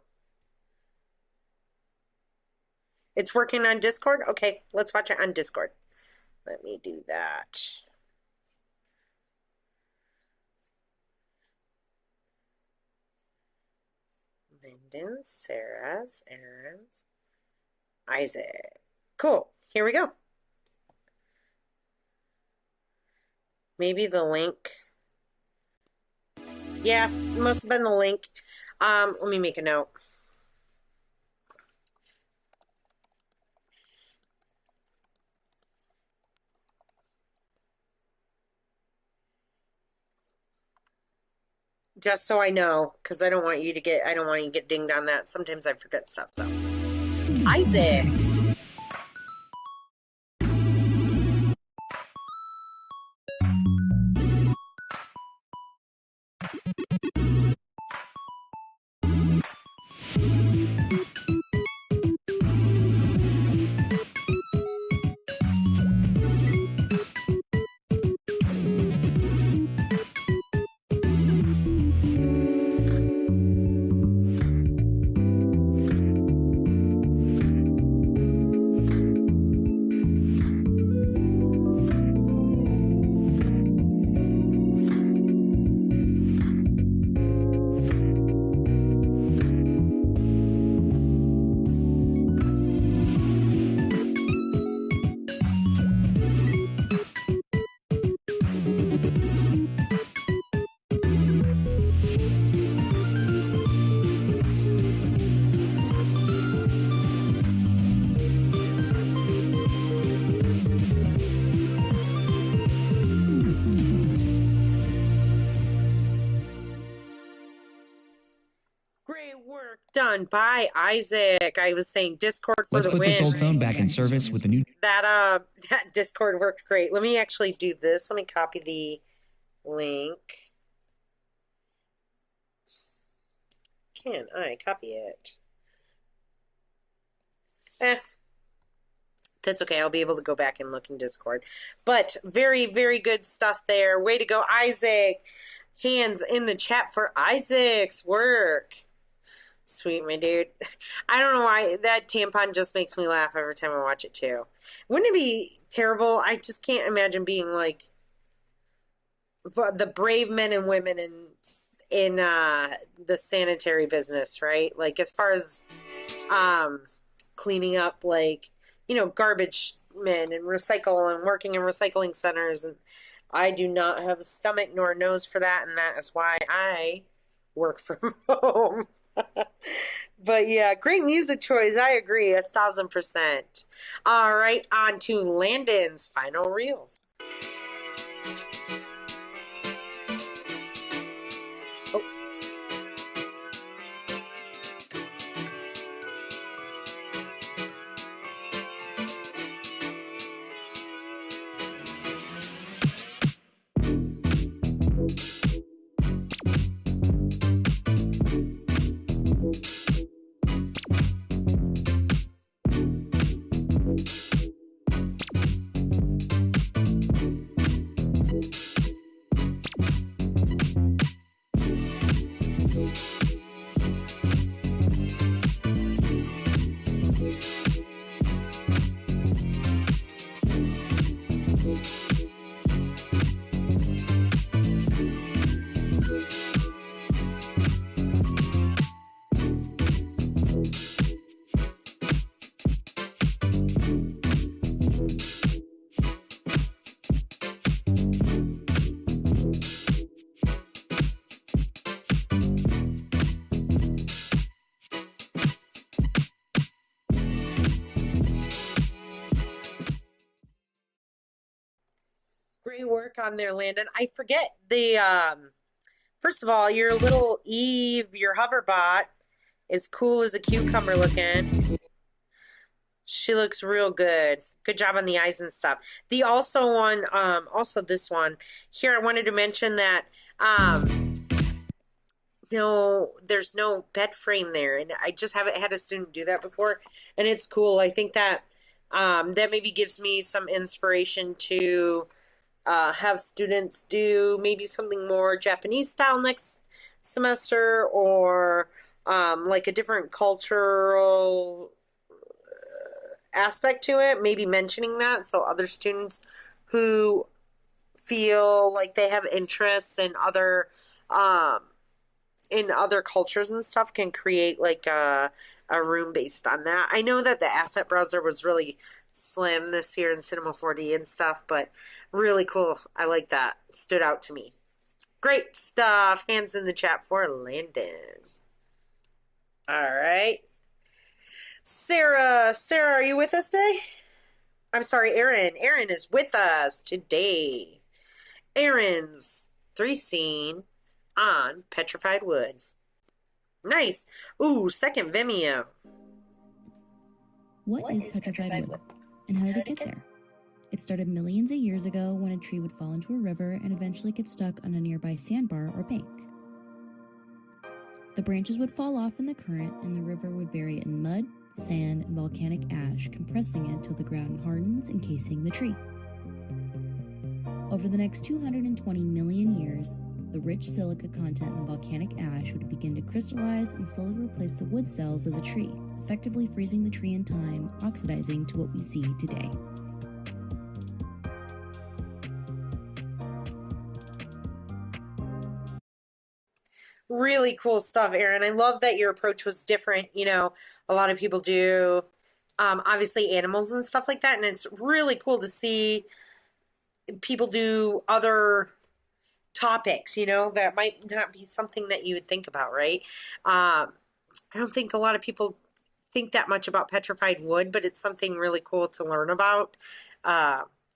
It's working on Discord? Okay, let's watch it on Discord. Let me do that. Lyndon, Sarah's, Aaron's, Isaac. Cool. Here we go. Maybe the link. Yeah, it must have been the link. Let me make a note. Just so I know, because I don't want you to get dinged on that. Sometimes I forget stuff, so. Isaacs. Done by Isaac. I was saying Discord for Let's the put win. this old phone back in service with the new. That Discord worked great. Let me actually do this. Let me copy the link. Can I copy it? That's okay. I'll be able to go back and look in Discord. But very, very good stuff there. Way to go, Isaac. Hands in the chat for Isaac's work. Sweet, my dude. I don't know why that tampon just makes me laugh every time I watch it too. Wouldn't it be terrible? I just can't imagine being like the brave men and women in the sanitary business, right? Like as far as cleaning up, like, you know, garbage men and recycle and working in recycling centers. And I do not have a stomach nor a nose for that, and that is why I work from home. But yeah, great music choice. I agree 1,000%. All right, on to Landon's final reel. Great work on there, Landon. I forget the first of all, your little Eve, your hoverbot, is cool as a cucumber looking. She looks real good. Good job on the eyes and stuff. The also one, also this one here, I wanted to mention that no, there's no bed frame there, and I just haven't had a student do that before, and it's cool. I think that that maybe gives me some inspiration to have students do maybe something more Japanese style next semester, or like a different cultural aspect to it, maybe mentioning that so other students who feel like they have interests in other cultures and stuff can create like a room based on that. I know that the asset browser was really slim this year in Cinema 4D and stuff, but really cool. I like that. It stood out to me. Great stuff. Hands in the chat for Landon. All right. Sarah, are you with us today? I'm sorry, Aaron. Aaron is with us today. Aaron's 3 scene on petrified wood. Nice. Ooh, second Vimeo. What is petrified wood, and how did it get there? It started millions of years ago when a tree would fall into a river and eventually get stuck on a nearby sandbar or bank. The branches would fall off in the current, and the river would bury it in mud, sand, and volcanic ash, compressing it till the ground hardens, encasing the tree. Over the next 220 million years, the rich silica content in the volcanic ash would begin to crystallize and slowly replace the wood cells of the tree, effectively freezing the tree in time, oxidizing to what we see today. Really cool stuff, Aaron. I love that your approach was different. You know, a lot of people do obviously animals and stuff like that, and it's really cool to see people do other topics, you know, that might not be something that you would think about, right? I don't think a lot of people think that much about petrified wood, but it's something really cool to learn about.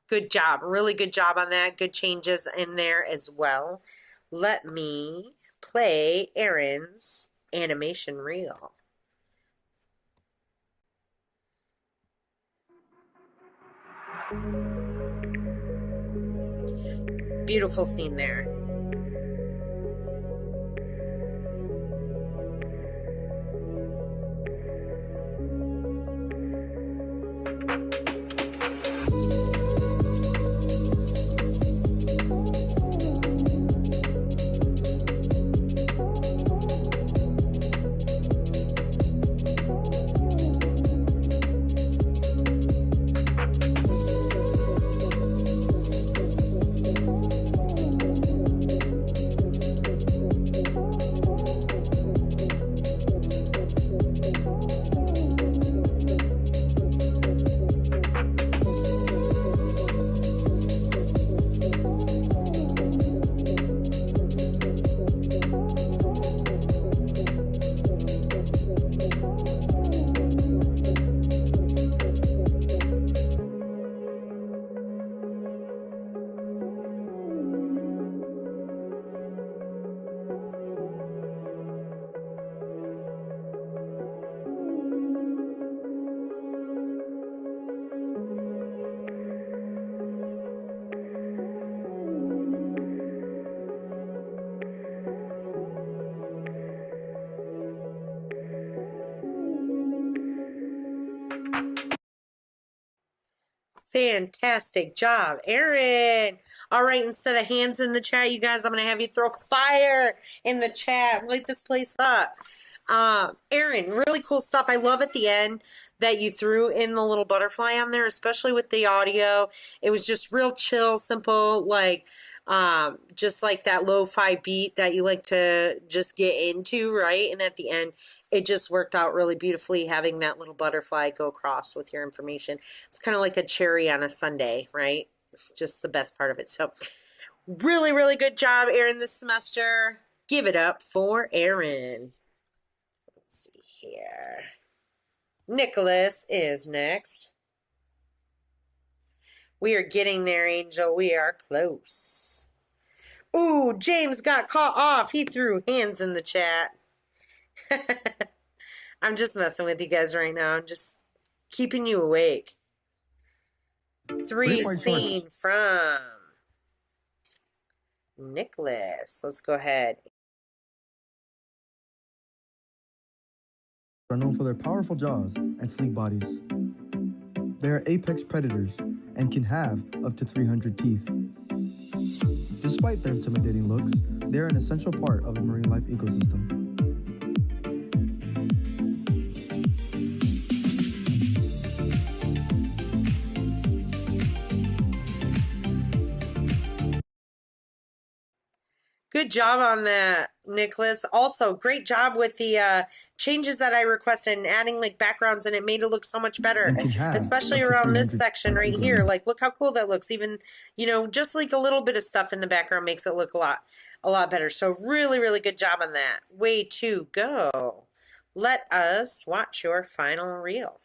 Good job. Really good job on that. Good changes in there as well. Let me play Aaron's animation reel. Beautiful scene there. Fantastic job, Aaron. All right, instead of hands in the chat, you guys, I'm going to have you throw fire in the chat. Light this place up. Aaron, really cool stuff. I love at the end that you threw in the little butterfly on there, especially with the audio. It was just real chill, simple, like just like that lo-fi beat that you like to just get into, right? And at the end, it just worked out really beautifully having that little butterfly go across with your information. It's kind of like a cherry on a sundae, right? Just the best part of it. So really, really good job, Aaron, this semester. Give it up for Aaron. Let's see here. Nicholas is next. We are getting there, Angel. We are close. Ooh, James got caught off. He threw hands in the chat. I'm just messing with you guys right now. I'm just keeping you awake. 3 seen from Nicholas. Let's go ahead. Are known for their powerful jaws and sleek bodies. They are apex predators and can have up to 300 teeth. Despite their intimidating looks, they are an essential part of the marine life ecosystem. Good job on that, Nicholas. Also, great job with the changes that I requested and adding like backgrounds, and it made it look so much better, especially around this section right here. Like, look how cool that looks. Even, you know, just like a little bit of stuff in the background makes it look a lot better. So really, really good job on that. Way to go. Let us watch your final reel.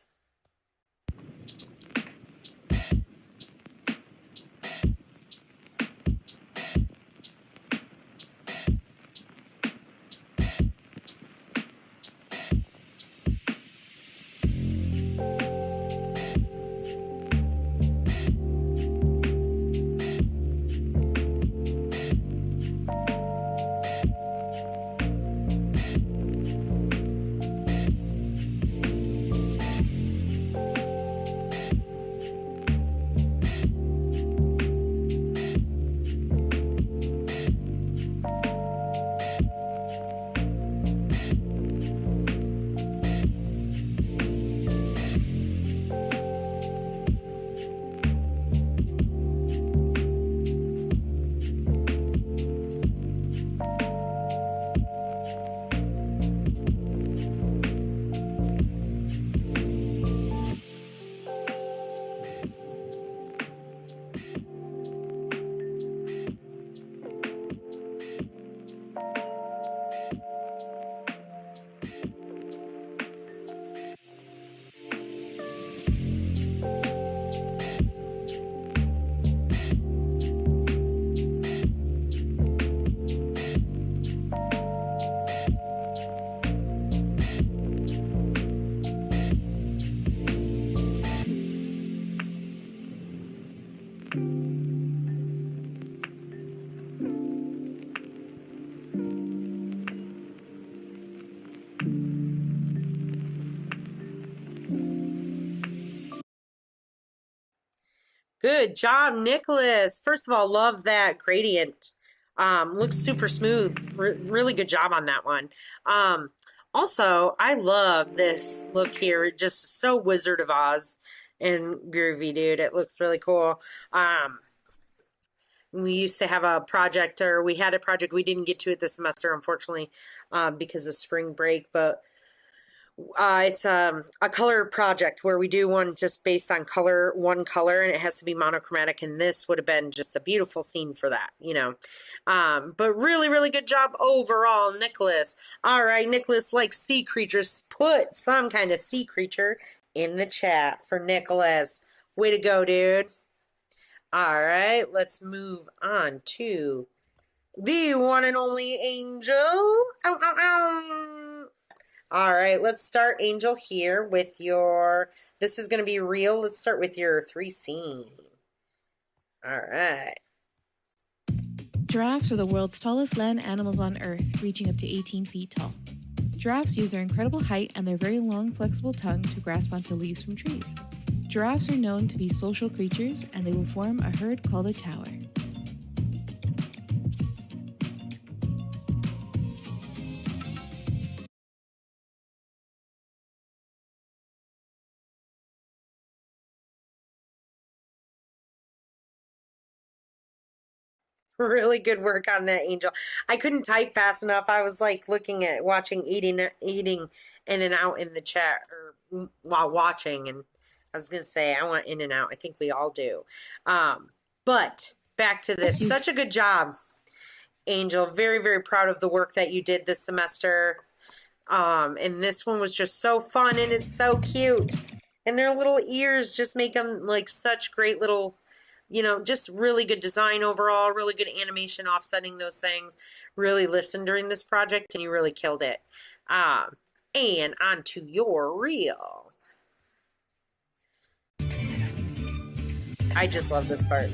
Good job, Nicholas. First of all, love that gradient. Looks super smooth. Really good job on that one. Also, I love this look here. It just so Wizard of Oz and groovy, dude. It looks really cool. We used to have a project, or we had a project. We didn't get to it this semester, unfortunately, because of spring break, but it's a color project where we do one just based on one color, and it has to be monochromatic, and this would have been just a beautiful scene for that, you know. But really, really good job overall, Nicholas. All right, Nicholas likes sea creatures. Put some kind of sea creature in the chat for Nicholas. Way to go, dude. All right, let's move on to the one and only Angel. Ow, ow, ow. All right, let's start, Angel, here with your, this is going to be real. Let's start with your 3 scene. All right. Giraffes are the world's tallest land animals on Earth, reaching up to 18 feet tall. Giraffes use their incredible height and their very long, flexible tongue to grasp onto leaves from trees. Giraffes are known to be social creatures, and they will form a herd called a tower. Really good work on that, Angel. I couldn't type fast enough. I was like looking at watching eating In and Out in the chat or while watching, and I was gonna say I want In and Out. I think we all do. But back to this. Such a good job, Angel. Very, very proud of the work that you did this semester. And this one was just so fun, and it's so cute. And their little ears just make them like such great little, you know, just really good design overall, really good animation offsetting those things. Really listened during this project, and you really killed it. And on to your reel. I just love this part.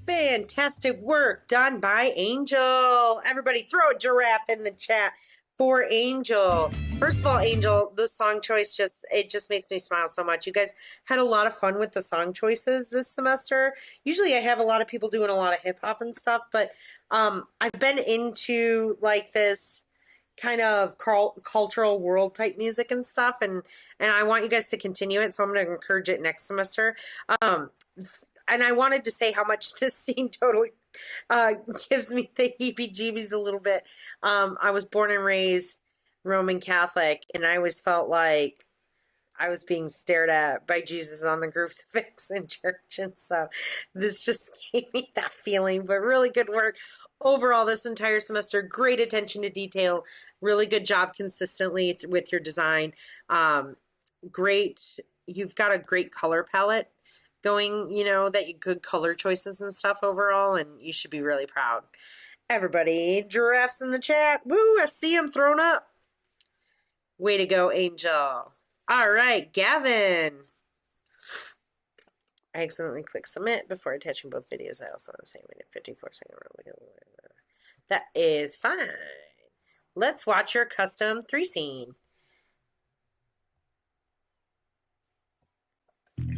Fantastic work done by Angel. Everybody throw a giraffe in the chat for Angel. First of all, Angel, the song choice it just makes me smile so much. You guys had a lot of fun with the song choices this semester. Usually I have a lot of people doing a lot of hip hop and stuff, but I've been into like this kind of cultural world type music and stuff, and I want you guys to continue it, so I'm going to encourage it next semester. And I wanted to say how much this scene totally gives me the heebie-jeebies a little bit. I was born and raised Roman Catholic, and I always felt like I was being stared at by Jesus on the crucifix in church. And so this just gave me that feeling, but really good work overall this entire semester. Great attention to detail. Really good job consistently with your design. Great. You've got a great color palette going, you know, that you good color choices and stuff overall, and you should be really proud. Everybody, giraffes in the chat. Woo, I see them thrown up. Way to go, Angel. All right, Gavin. I accidentally clicked submit before attaching both videos. I also want to say I made a 54-second run. That is fine. Let's watch your custom 3 scene.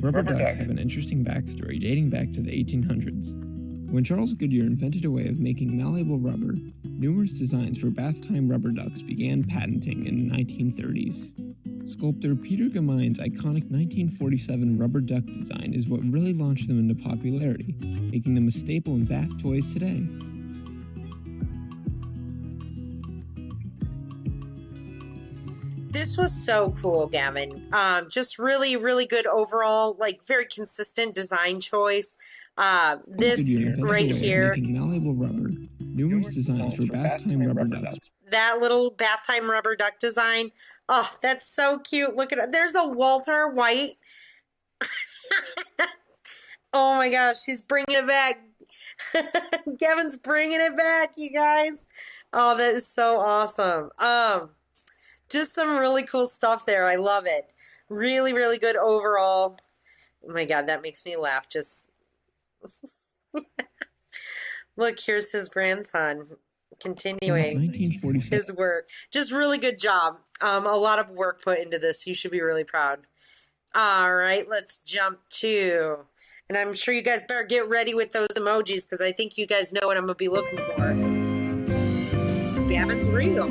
Rubber ducks have an interesting backstory dating back to the 1800s. When Charles Goodyear invented a way of making malleable rubber, numerous designs for bath-time rubber ducks began patenting in the 1930s. Sculptor Peter Gamine's iconic 1947 rubber duck design is what really launched them into popularity, making them a staple in bath toys today. This was so cool, Gavin. Just really, really good overall, like very consistent design choice. This right here. Malleable rubber. Numerous designs for bath-time rubber ducks. That little bath-time rubber duck design. Oh, that's so cute. Look at it. There's a Walter White. Oh my gosh, she's bringing it back. Gavin's bringing it back, you guys. Oh, that is so awesome. Just some really cool stuff there. I love it. Really, really good overall. Oh my God, that makes me laugh. Just look, here's his grandson continuing his work. Just really good job. A lot of work put into this. You should be really proud. All right, let's jump to, and I'm sure you guys better get ready with those emojis because I think you guys know what I'm going to be looking for. Gavin's reel.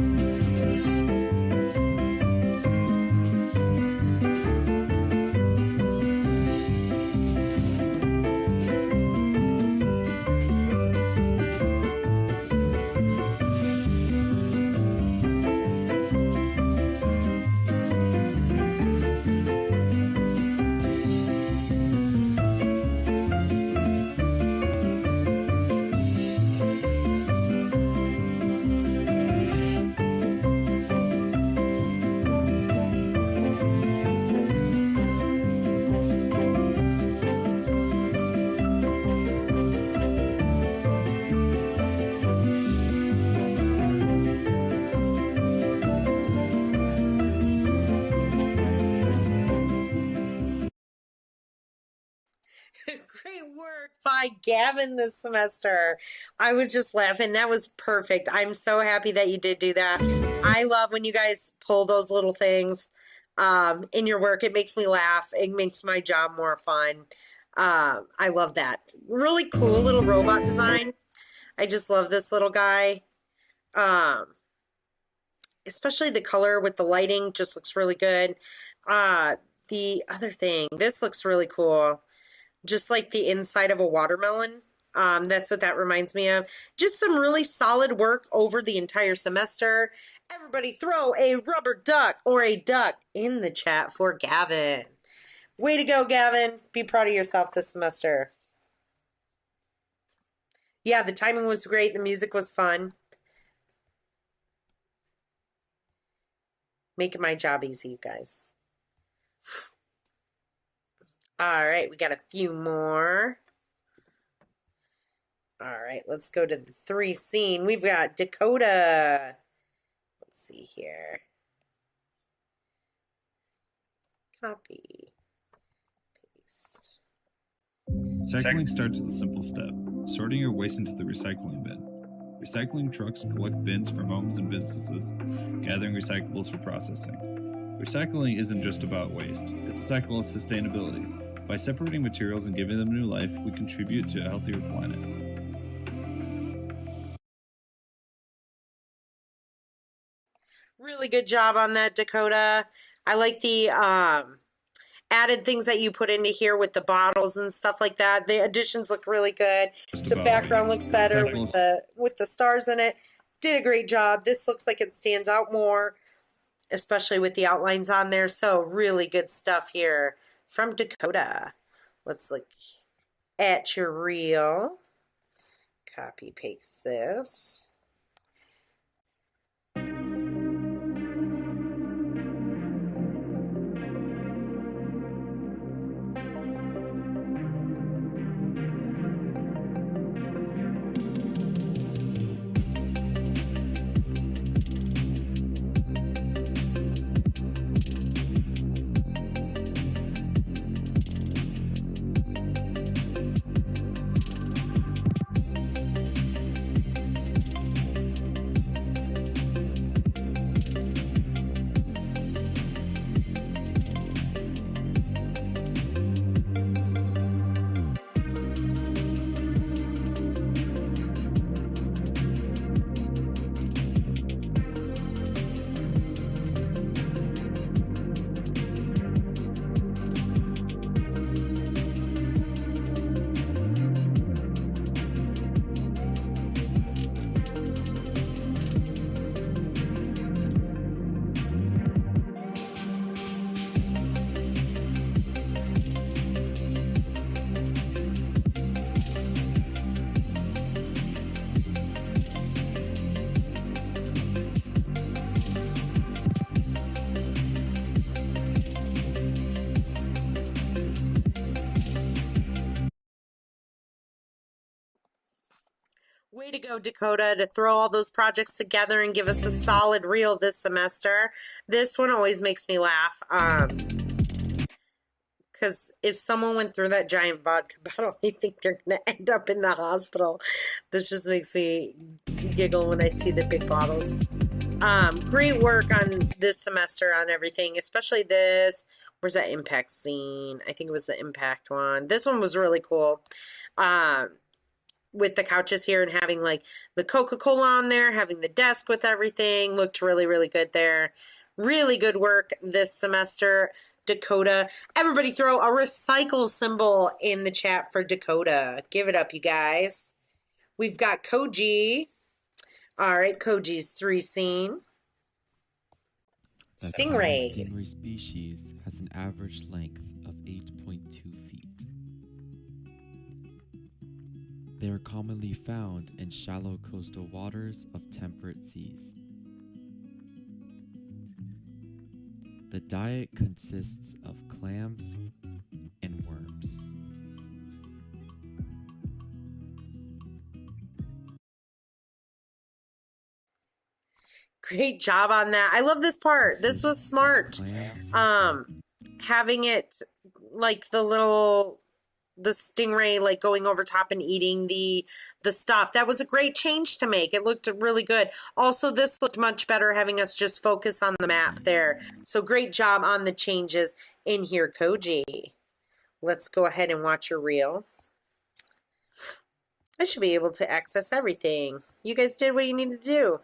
Great work by Gavin this semester. I was just laughing. That was perfect. I'm so happy that you did do that. I love when you guys pull those little things in your work. It makes me laugh. It makes my job more fun. I love that. Really cool little robot design. I just love this little guy. Especially the color with the lighting just looks really good. The other thing, this looks really cool. Just like the inside of a watermelon. That's what that reminds me of. Just some really solid work over the entire semester. Everybody throw a rubber duck or a duck in the chat for Gavin. Way to go, Gavin. Be proud of yourself this semester. Yeah, the timing was great. The music was fun. Making my job easy, you guys. All right, we got a few more. All right, let's go to the 3 scene. We've got Dakota. Let's see here. Copy. Paste. Recycling starts with a simple step, sorting your waste into the recycling bin. Recycling trucks collect bins from homes and businesses, gathering recyclables for processing. Recycling isn't just about waste, it's a cycle of sustainability. By separating materials and giving them new life, we contribute to a healthier planet. Really good job on that, Dakota. I like the added things that you put into here with the bottles and stuff like that. The additions look really good. The background looks better with the stars in it. Did a great job. This looks like it stands out more, especially with the outlines on there. So really good stuff here from Dakota. Let's look at your reel. Copy paste this. Way to go, Dakota, to throw all those projects together and give us a solid reel this semester. This one always makes me laugh. Because if someone went through that giant vodka bottle, I think they're going to end up in the hospital. This just makes me giggle when I see the big bottles. Great work on this semester on everything, especially this. Where's that impact scene? I think it was the impact one. This one was really cool. With the couches here and having like the Coca-Cola on there, having the desk with everything, looked really, really good there. Really good work this semester, Dakota. Everybody throw a recycle symbol in the chat for Dakota. Give it up, you guys. We've got Koji. All right, Koji's 3 scene. Stingray. Stingray species has an average length of 8.2 feet. They are commonly found in shallow coastal waters of temperate seas. The diet consists of clams and worms. Great job on that. I love this part. This was smart. Having it like the little the stingray like going over top and eating the stuff. That was a great change to make. It looked really good. Also, this looked much better having us just focus on the map there. So great job on the changes in here, Koji. Let's go ahead and watch your reel. I should be able to access everything. You guys did what you needed to do.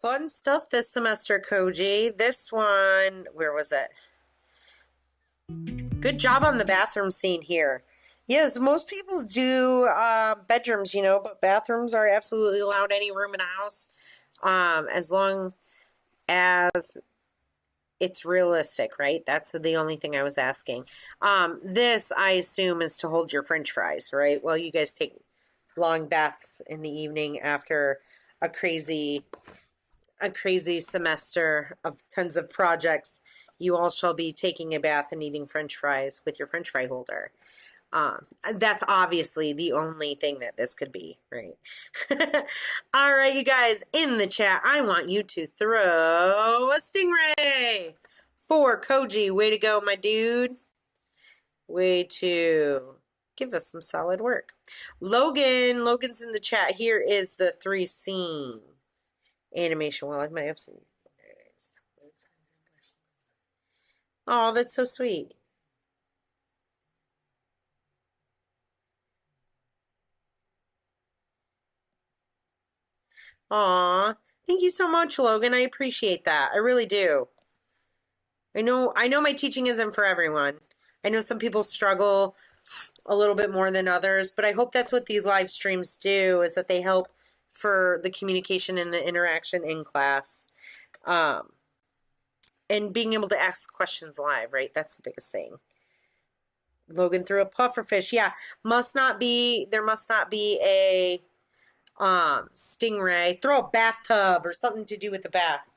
Fun stuff this semester, Koji. This one, where was it? Good job on the bathroom scene here. Yes, most people do bedrooms, you know, but bathrooms are absolutely allowed any room in a house as long as it's realistic, right? That's the only thing I was asking. This, I assume, is to hold your French fries, right? Well, you guys take long baths in the evening after a crazy semester of tons of projects. You all shall be taking a bath and eating French fries with your French fry holder. That's obviously the only thing that this could be, right? All right, you guys, in the chat, I want you to throw a stingray for Koji. Way to go, my dude. Way to give us some solid work. Logan's in the chat. Here is the 3-scene animation. Well, I might have some. Oh, that's so sweet. Aw, thank you so much, Logan. I appreciate that. I really do. I know my teaching isn't for everyone. I know some people struggle a little bit more than others, but I hope that's what these live streams do, is that they help for the communication and the interaction in class. And being able to ask questions live, right? That's the biggest thing. Logan threw a pufferfish. Yeah, there must not be a stingray. Throw a bathtub or something to do with the bath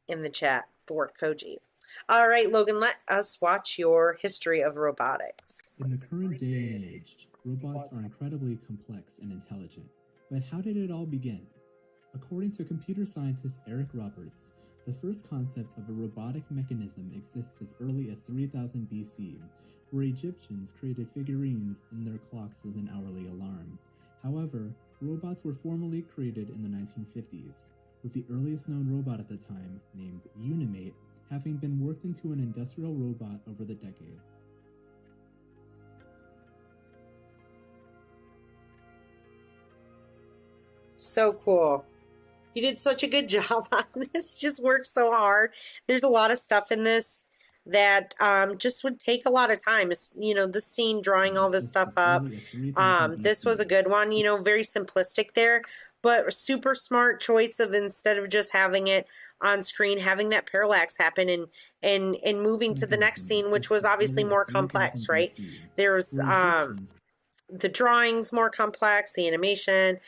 in the chat for Koji. All right, Logan, let us watch your history of robotics. In the current day and age, robots are incredibly complex and intelligent. But how did it all begin? According to computer scientist Eric Roberts, the first concept of a robotic mechanism exists as early as 3000 BC, where Egyptians created figurines in their clocks as an hourly alarm. However, robots were formally created in the 1950s, with the earliest known robot at the time, named Unimate, having been worked into an industrial robot over the decade. So cool. You did such a good job on this. Just worked so hard. There's a lot of stuff in this that just would take a lot of time. You know, the scene, drawing all this stuff up. This was a good one. You know, very simplistic there, but super smart choice of, instead of just having it on screen, having that parallax happen and moving to the next scene, which was obviously more complex, right? There's the drawings more complex, the animation,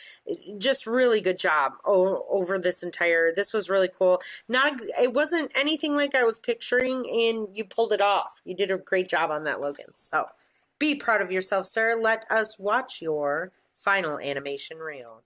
just really good job over this entire. This was really cool. It wasn't anything like I was picturing, and you pulled it off. You did a great job on that, Logan. So be proud of yourself, sir. Let us watch your final animation reel.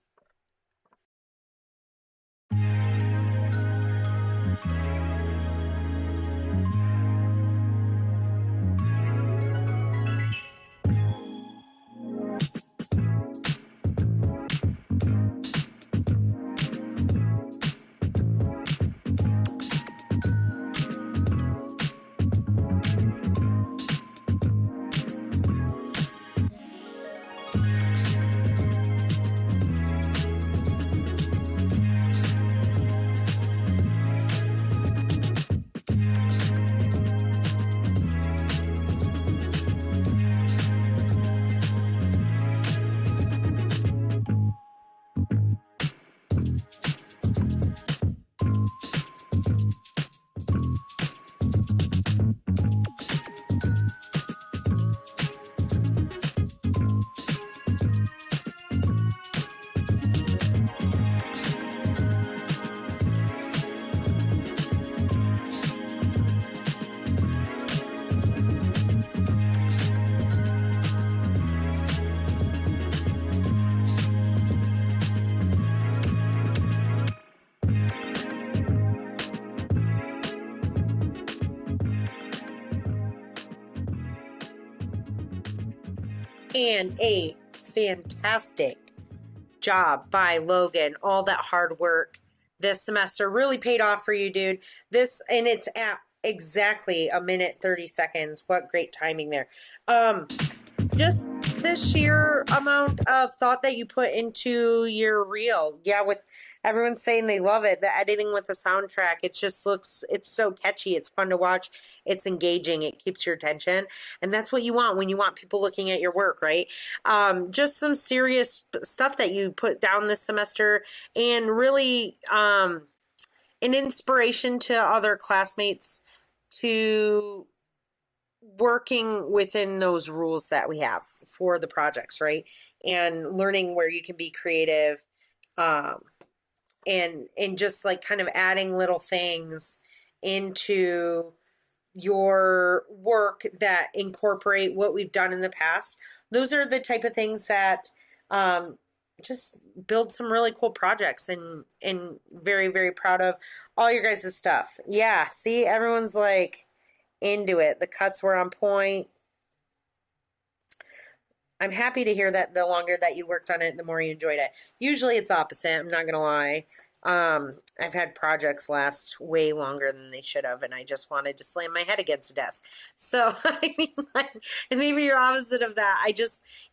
And a fantastic job by Logan. All that hard work this semester really paid off for you, dude. And it's at exactly a minute 30 seconds. What great timing there. Just the sheer amount of thought that you put into your reel. Yeah, with everyone saying they love it. The editing with the soundtrack, it just looks, it's so catchy. It's fun to watch. It's engaging. It keeps your attention. And that's what you want when you want people looking at your work, right? Just some serious stuff that you put down this semester, and really an inspiration to other classmates to working within those rules that we have for the projects, right? And learning where you can be creative, and just like kind of adding little things into your work that incorporate what we've done in the past. Those are the type of things that just build some really cool projects, and very, very proud of all your guys' stuff. Yeah, see, everyone's like into it. The cuts were on point. I'm happy to hear that the longer that you worked on it, the more you enjoyed it. Usually it's opposite, I'm not gonna lie. I've had projects last way longer than they should have, and I just wanted to slam my head against the desk. So I mean, like, and maybe you're opposite of that.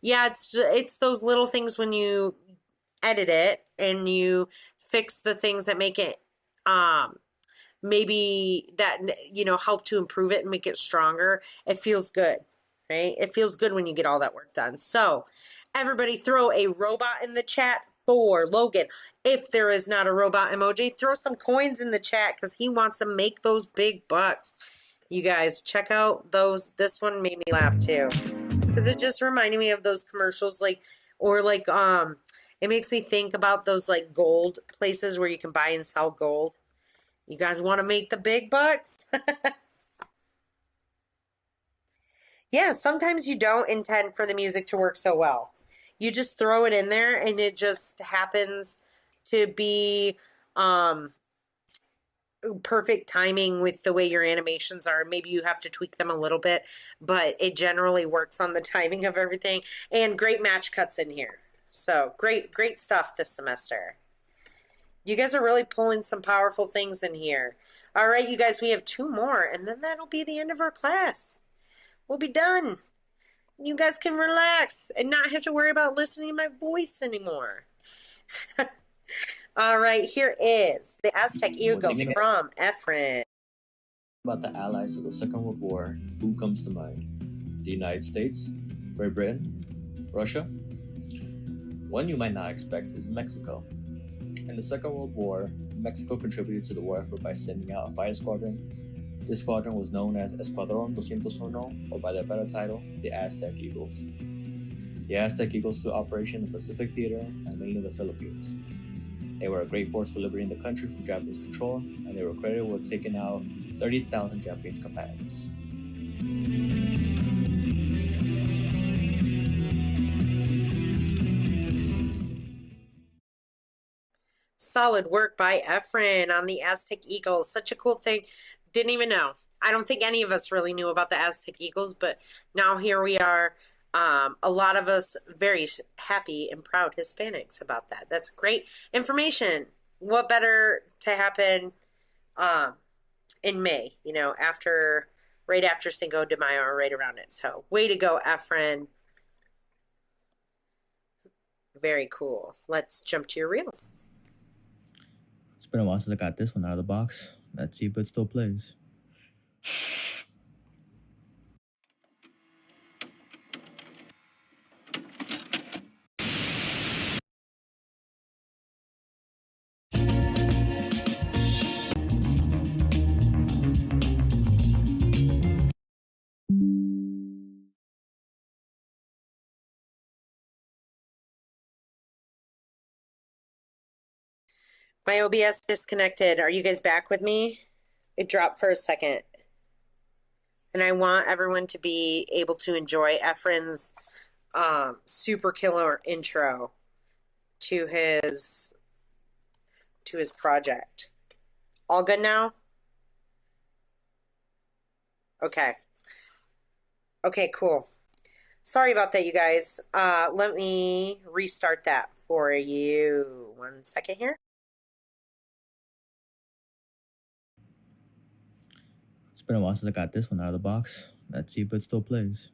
It's those little things when you edit it and you fix the things that make it maybe that, you know, help to improve it and make it stronger. It feels good, right? It feels good when you get all that work done. So everybody throw a robot in the chat for Logan. If there is not a robot emoji, throw some coins in the chat because he wants to make those big bucks. You guys check out those. This one made me laugh too, because it just reminded me of those commercials, it makes me think about those like gold places where you can buy and sell gold. You guys want to make the big bucks? Yeah, sometimes you don't intend for the music to work so well. You just throw it in there and it just happens to be perfect timing with the way your animations are. Maybe you have to tweak them a little bit, but it generally works on the timing of everything. And great match cuts in here. So great stuff this semester. You guys are really pulling some powerful things in here. All right, you guys, we have 2 more, and then that'll be the end of our class. We'll be done. You guys can relax and not have to worry about listening to my voice anymore. All right, here is the Aztec Eagles from Efren. About the allies of the Second World War, who comes to mind? The United States, Great Britain, Russia? One you might not expect is Mexico. In the Second World War, Mexico contributed to the war effort by sending out a fighter squadron. This squadron was known as Escuadrón 201, or by their better title, the Aztec Eagles. The Aztec Eagles flew operation in the Pacific Theater and mainly the Philippines. They were a great force for liberating the country from Japanese control, and they were credited with taking out 30,000 Japanese combatants. Solid work by Efren on the Aztec Eagles. Such a cool thing. Didn't even know. I don't think any of us really knew about the Aztec Eagles, but now here we are. A lot of us very happy and proud Hispanics about that. That's great information. What better to happen in May, you know, right after Cinco de Mayo or right around it. So way to go, Efren. Very cool. Let's jump to your reel. It's been a while since I got this one out of the box. Let's see if it still plays. My OBS disconnected. Are you guys back with me? It dropped for a second. And I want everyone to be able to enjoy Efren's super killer intro to his project. All good now? Okay. Okay, cool. Sorry about that, you guys. Let me restart that for you. 1 second here. It's been a while since I got this one out of the box. Let's see if it still plays.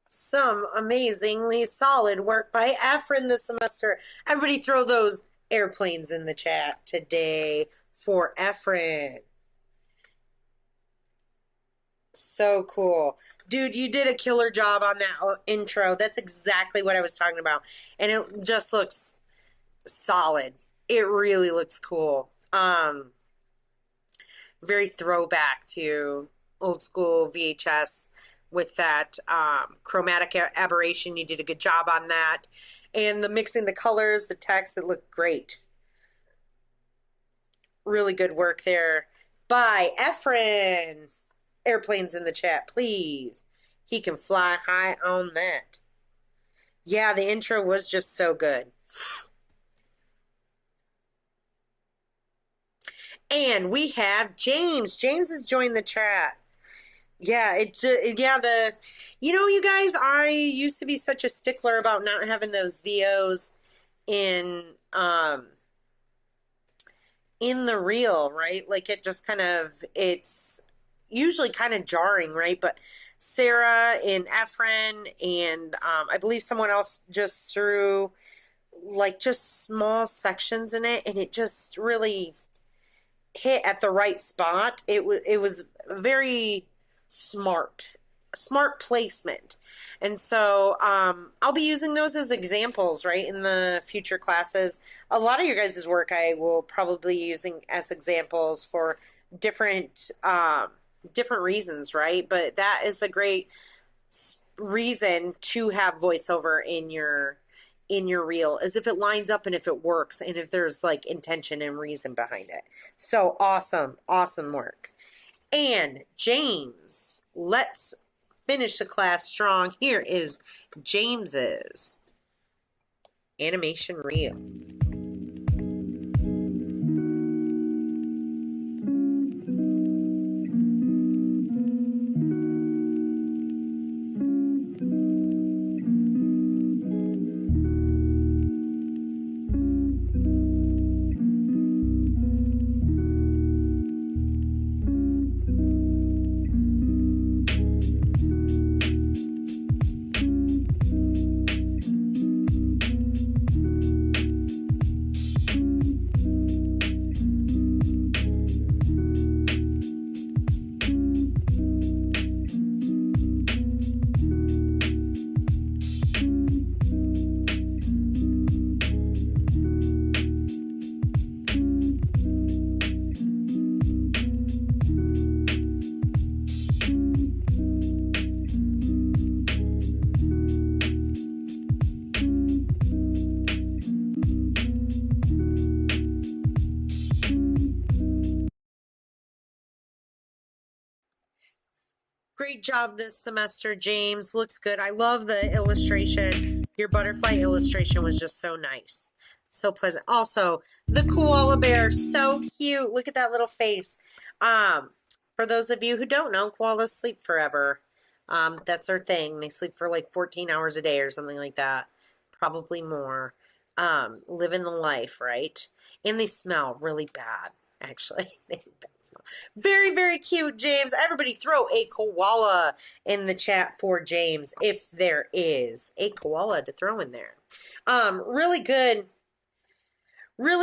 Some amazingly solid work by Efren this semester. Everybody throw those airplanes in the chat today for Efren. So cool. Dude, you did a killer job on that intro. That's exactly what I was talking about. And it just looks solid. It really looks cool. Very throwback to old school VHS with that chromatic aberration. You did a good job on that. And the mixing the colors, the text, it looked great. Really good work there by Efren. Airplanes in the chat, please. He can fly high on that. Yeah, the intro was just so good. And we have James. James has joined the chat. Yeah, you guys, I used to be such a stickler about not having those VOs in the reel, right? Like it just it's usually kind of jarring, right? But Sarah and Efren and I believe someone else just threw like just small sections in it, and it just really hit at the right spot. It was very smart placement. And so I'll be using those as examples, right, in the future classes. A lot of your guys' work I will probably be using as examples for different reasons, right? But that is a great reason to have voiceover in your reel, as if it lines up and if it works and if there's like intention and reason behind it. So awesome work. And James, let's finish the class strong. Here is James's animation reel. Great job this semester, James. Looks good. I love the illustration. Your butterfly illustration was just so nice. So pleasant. Also, the koala bear, so cute. Look at that little face. For those of you who don't know, koalas sleep forever. That's their thing. They sleep for like 14 hours a day or something like that. Probably more. Living the life, right? And they smell really bad, actually. They have bad smell. Very, very cute, James. Everybody throw a koala in the chat for James, if there is a koala to throw in there. Really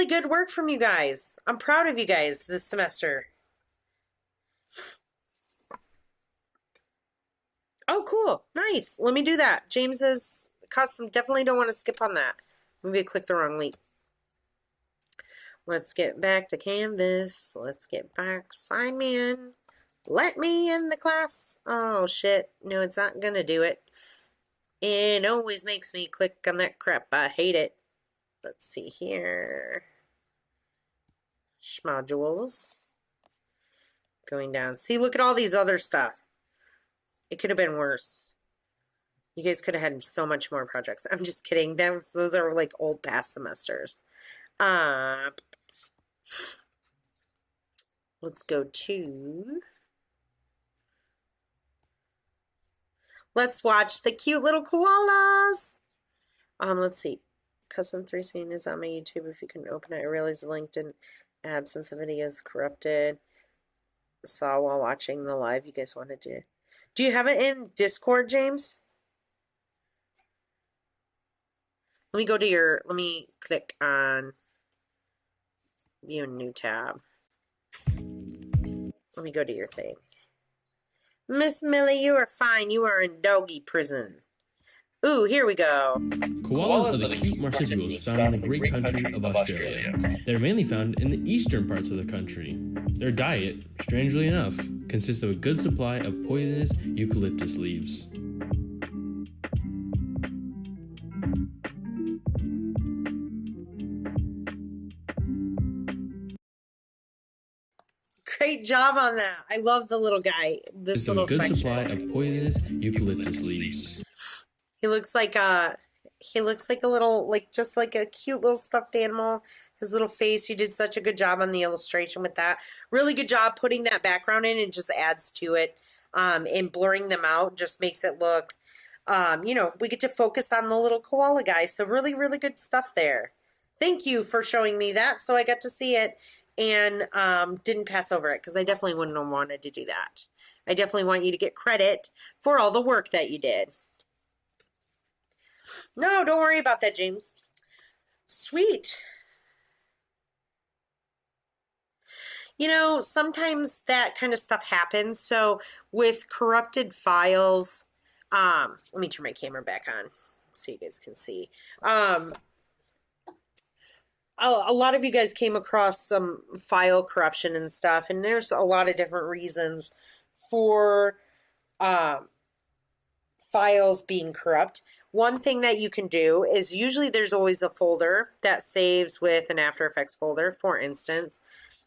good work from you guys. I'm proud of you guys this semester. Oh, cool. Nice. Let me do that. James's custom. Definitely don't want to skip on that. Maybe I clicked the wrong link. Let's get back to Canvas. Let's get back. Sign me in. Let me in the class. Oh, shit. No, it's not going to do it. It always makes me click on that crap. I hate it. Let's see here. Modules. Going down. See, look at all these other stuff. It could have been worse. You guys could have had so much more projects. I'm just kidding. Those are like old past semesters. Let's go to... Let's watch the cute little koalas. Let's see. Custom 3 scene is on my YouTube. If you can open it, I realize the link didn't add since the video is corrupted. Saw while watching the live. You guys wanted to... Do you have it in Discord, James? Let me go to your... Let me click on View New Tab. Let me go to your thing. Miss Millie, you are fine. You are in doggy prison. Ooh, here we go. Koalas are the cute marsupials found in the great country of Australia. They're mainly found in the eastern parts of the country. Their diet, strangely enough, consists of a good supply of poisonous eucalyptus leaves. Great job on that. I love the little guy. This little good section. supply of poisonous eucalyptus leaves. He looks like a little, like, just like a cute little stuffed animal. His little face, you did such a good job on the illustration with that. Really good job putting that background in. It just adds to it. And blurring them out just makes it look, you know, we get to focus on the little koala guy. So really, really good stuff there. Thank you for showing me that. So I got to see it and didn't pass over it because I definitely wouldn't have wanted to do that. I definitely want you to get credit for all the work that you did. No, don't worry about that, James. Sweet. You know, sometimes that kind of stuff happens. So with corrupted files, let me turn my camera back on so you guys can see. A lot of you guys came across some file corruption and stuff, and there's a lot of different reasons for files being corrupt. One thing that you can do is usually there's always a folder that saves with an After Effects folder. For instance,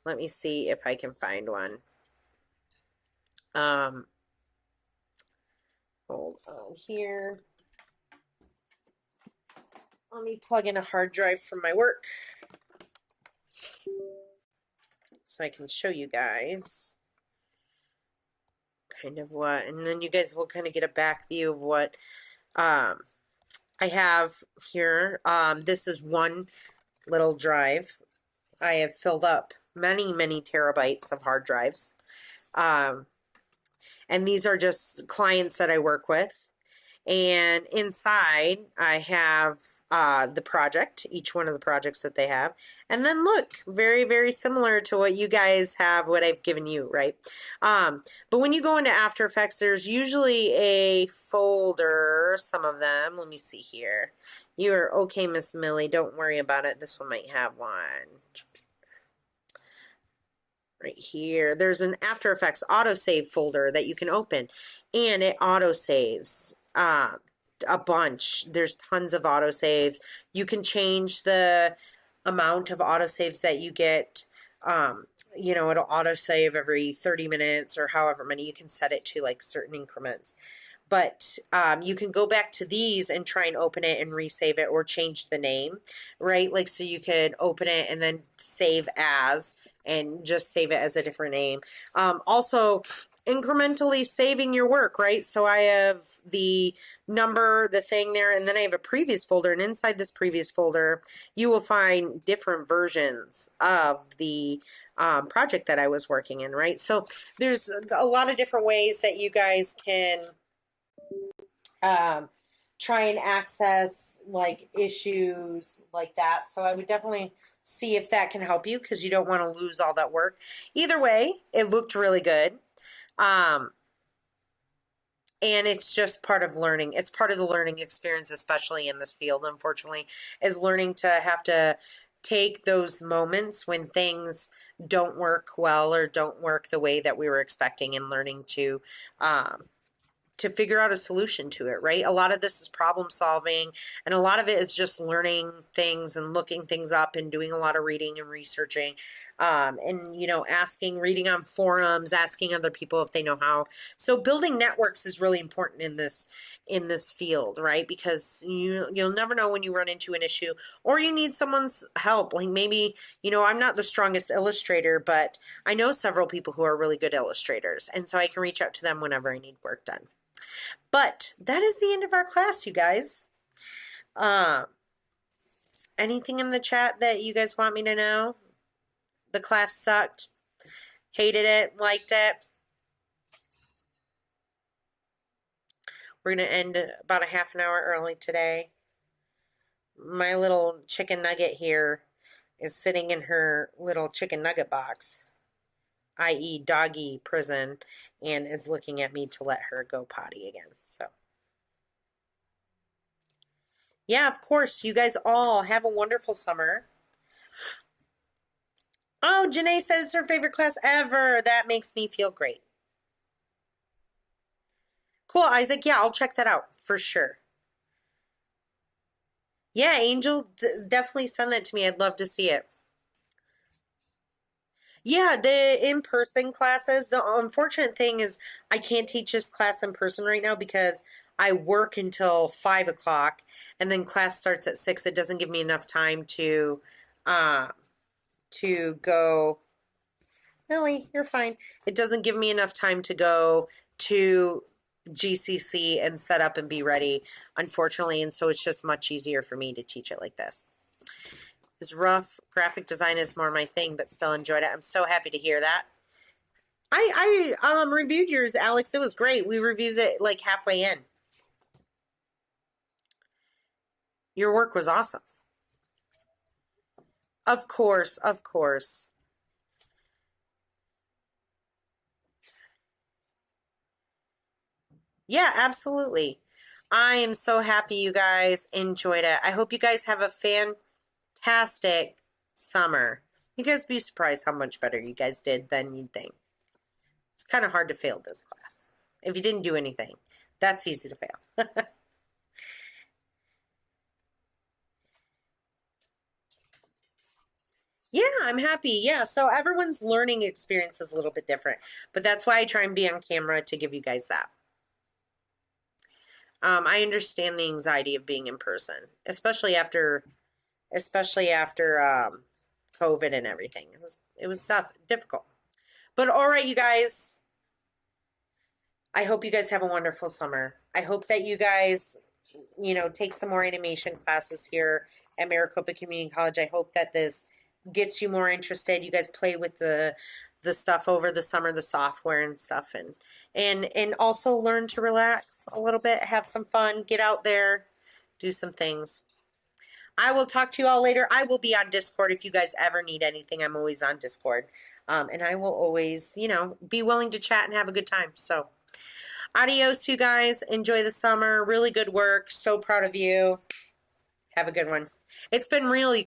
let me see if I can find one. Hold on here. Let me plug in a hard drive from my work so I can show you guys kind of what, and then you guys will kind of get a back view of what I have here. This is one little drive. I have filled up many, many terabytes of hard drives. And these are just clients that I work with. And inside I have the project, each one of the projects that they have. And then look, very, very similar to what you guys have, what I've given you, right? But when you go into After Effects, there's usually a folder, some of them. Let me see here. You are okay, Miss Millie. Don't worry about it. This one might have one. Right here. There's an After Effects autosave folder that you can open. And it autosaves. A bunch. There's tons of autosaves. You can change the amount of autosaves that you get. You know, it'll autosave every 30 minutes or however many. You can set it to like certain increments. But you can go back to these and try and open it and resave it or change the name, right? Like, so you could open it and then save as, and just save it as a different name. Also, incrementally saving your work, right? So I have the number, the thing there, and then I have a previous folder, and inside this previous folder, you will find different versions of the project that I was working in, right? So there's a lot of different ways that you guys can try and access like issues like that. So I would definitely see if that can help you, because you don't want to lose all that work. Either way, it looked really good. And it's just part of learning. It's part of the learning experience, especially in this field, unfortunately, is learning to have to take those moments when things don't work well or don't work the way that we were expecting, and learning to figure out a solution to it, right? A lot of this is problem solving, and a lot of it is just learning things and looking things up and doing a lot of reading and researching, and, you know, reading on forums, asking other people if they know how. So building networks is really important in this field, right? Because you'll never know when you run into an issue or you need someone's help. Like maybe, you know, I'm not the strongest illustrator, but I know several people who are really good illustrators, and so I can reach out to them whenever I need work done. But that is the end of our class, you guys. Anything in the chat that you guys want me to know? The class sucked, hated it, liked it. We're going to end about a half an hour early today. My little chicken nugget here is sitting in her little chicken nugget box, i.e. doggy prison, and is looking at me to let her go potty again. So yeah, of course, you guys all have a wonderful summer. Oh, Janae said it's her favorite class ever. That makes me feel great. Cool, Isaac. Yeah, I'll check that out for sure. Yeah, Angel, definitely send that to me. I'd love to see it. Yeah, the in-person classes, the unfortunate thing is I can't teach this class in person right now because I work until 5 o'clock and then class starts at 6. It doesn't give me enough time to go. Millie, you're fine. It doesn't give me enough time to go to GCC and set up and be ready, unfortunately, and so it's just much easier for me to teach it like this. This rough graphic design is more my thing, but still enjoyed it. I'm so happy to hear that. I reviewed yours, Alex. It was great. We reviewed it like halfway in. Your work was awesome. Of course, of course. Yeah, absolutely. I am so happy you guys enjoyed it. I hope you guys have a fantastic summer. You guys be surprised how much better you guys did than you'd think. It's kind of hard to fail this class. If you didn't do anything, that's easy to fail. Yeah, I'm happy. Yeah, so everyone's learning experience is a little bit different, but that's why I try and be on camera to give you guys that. I understand the anxiety of being in person, especially after COVID and everything. It was tough, difficult. But all right, you guys. I hope you guys have a wonderful summer. I hope that you guys, take some more animation classes here at Maricopa Community College. I hope that this gets you more interested. You guys play with the stuff over the summer, the software and stuff, and also learn to relax a little bit, have some fun, get out there, do some things. I will talk to you all later. I will be on Discord if you guys ever need anything. I'm always on Discord. And I will always, be willing to chat and have a good time. So adios, you guys. Enjoy the summer. Really good work. So proud of you. Have a good one. It's been really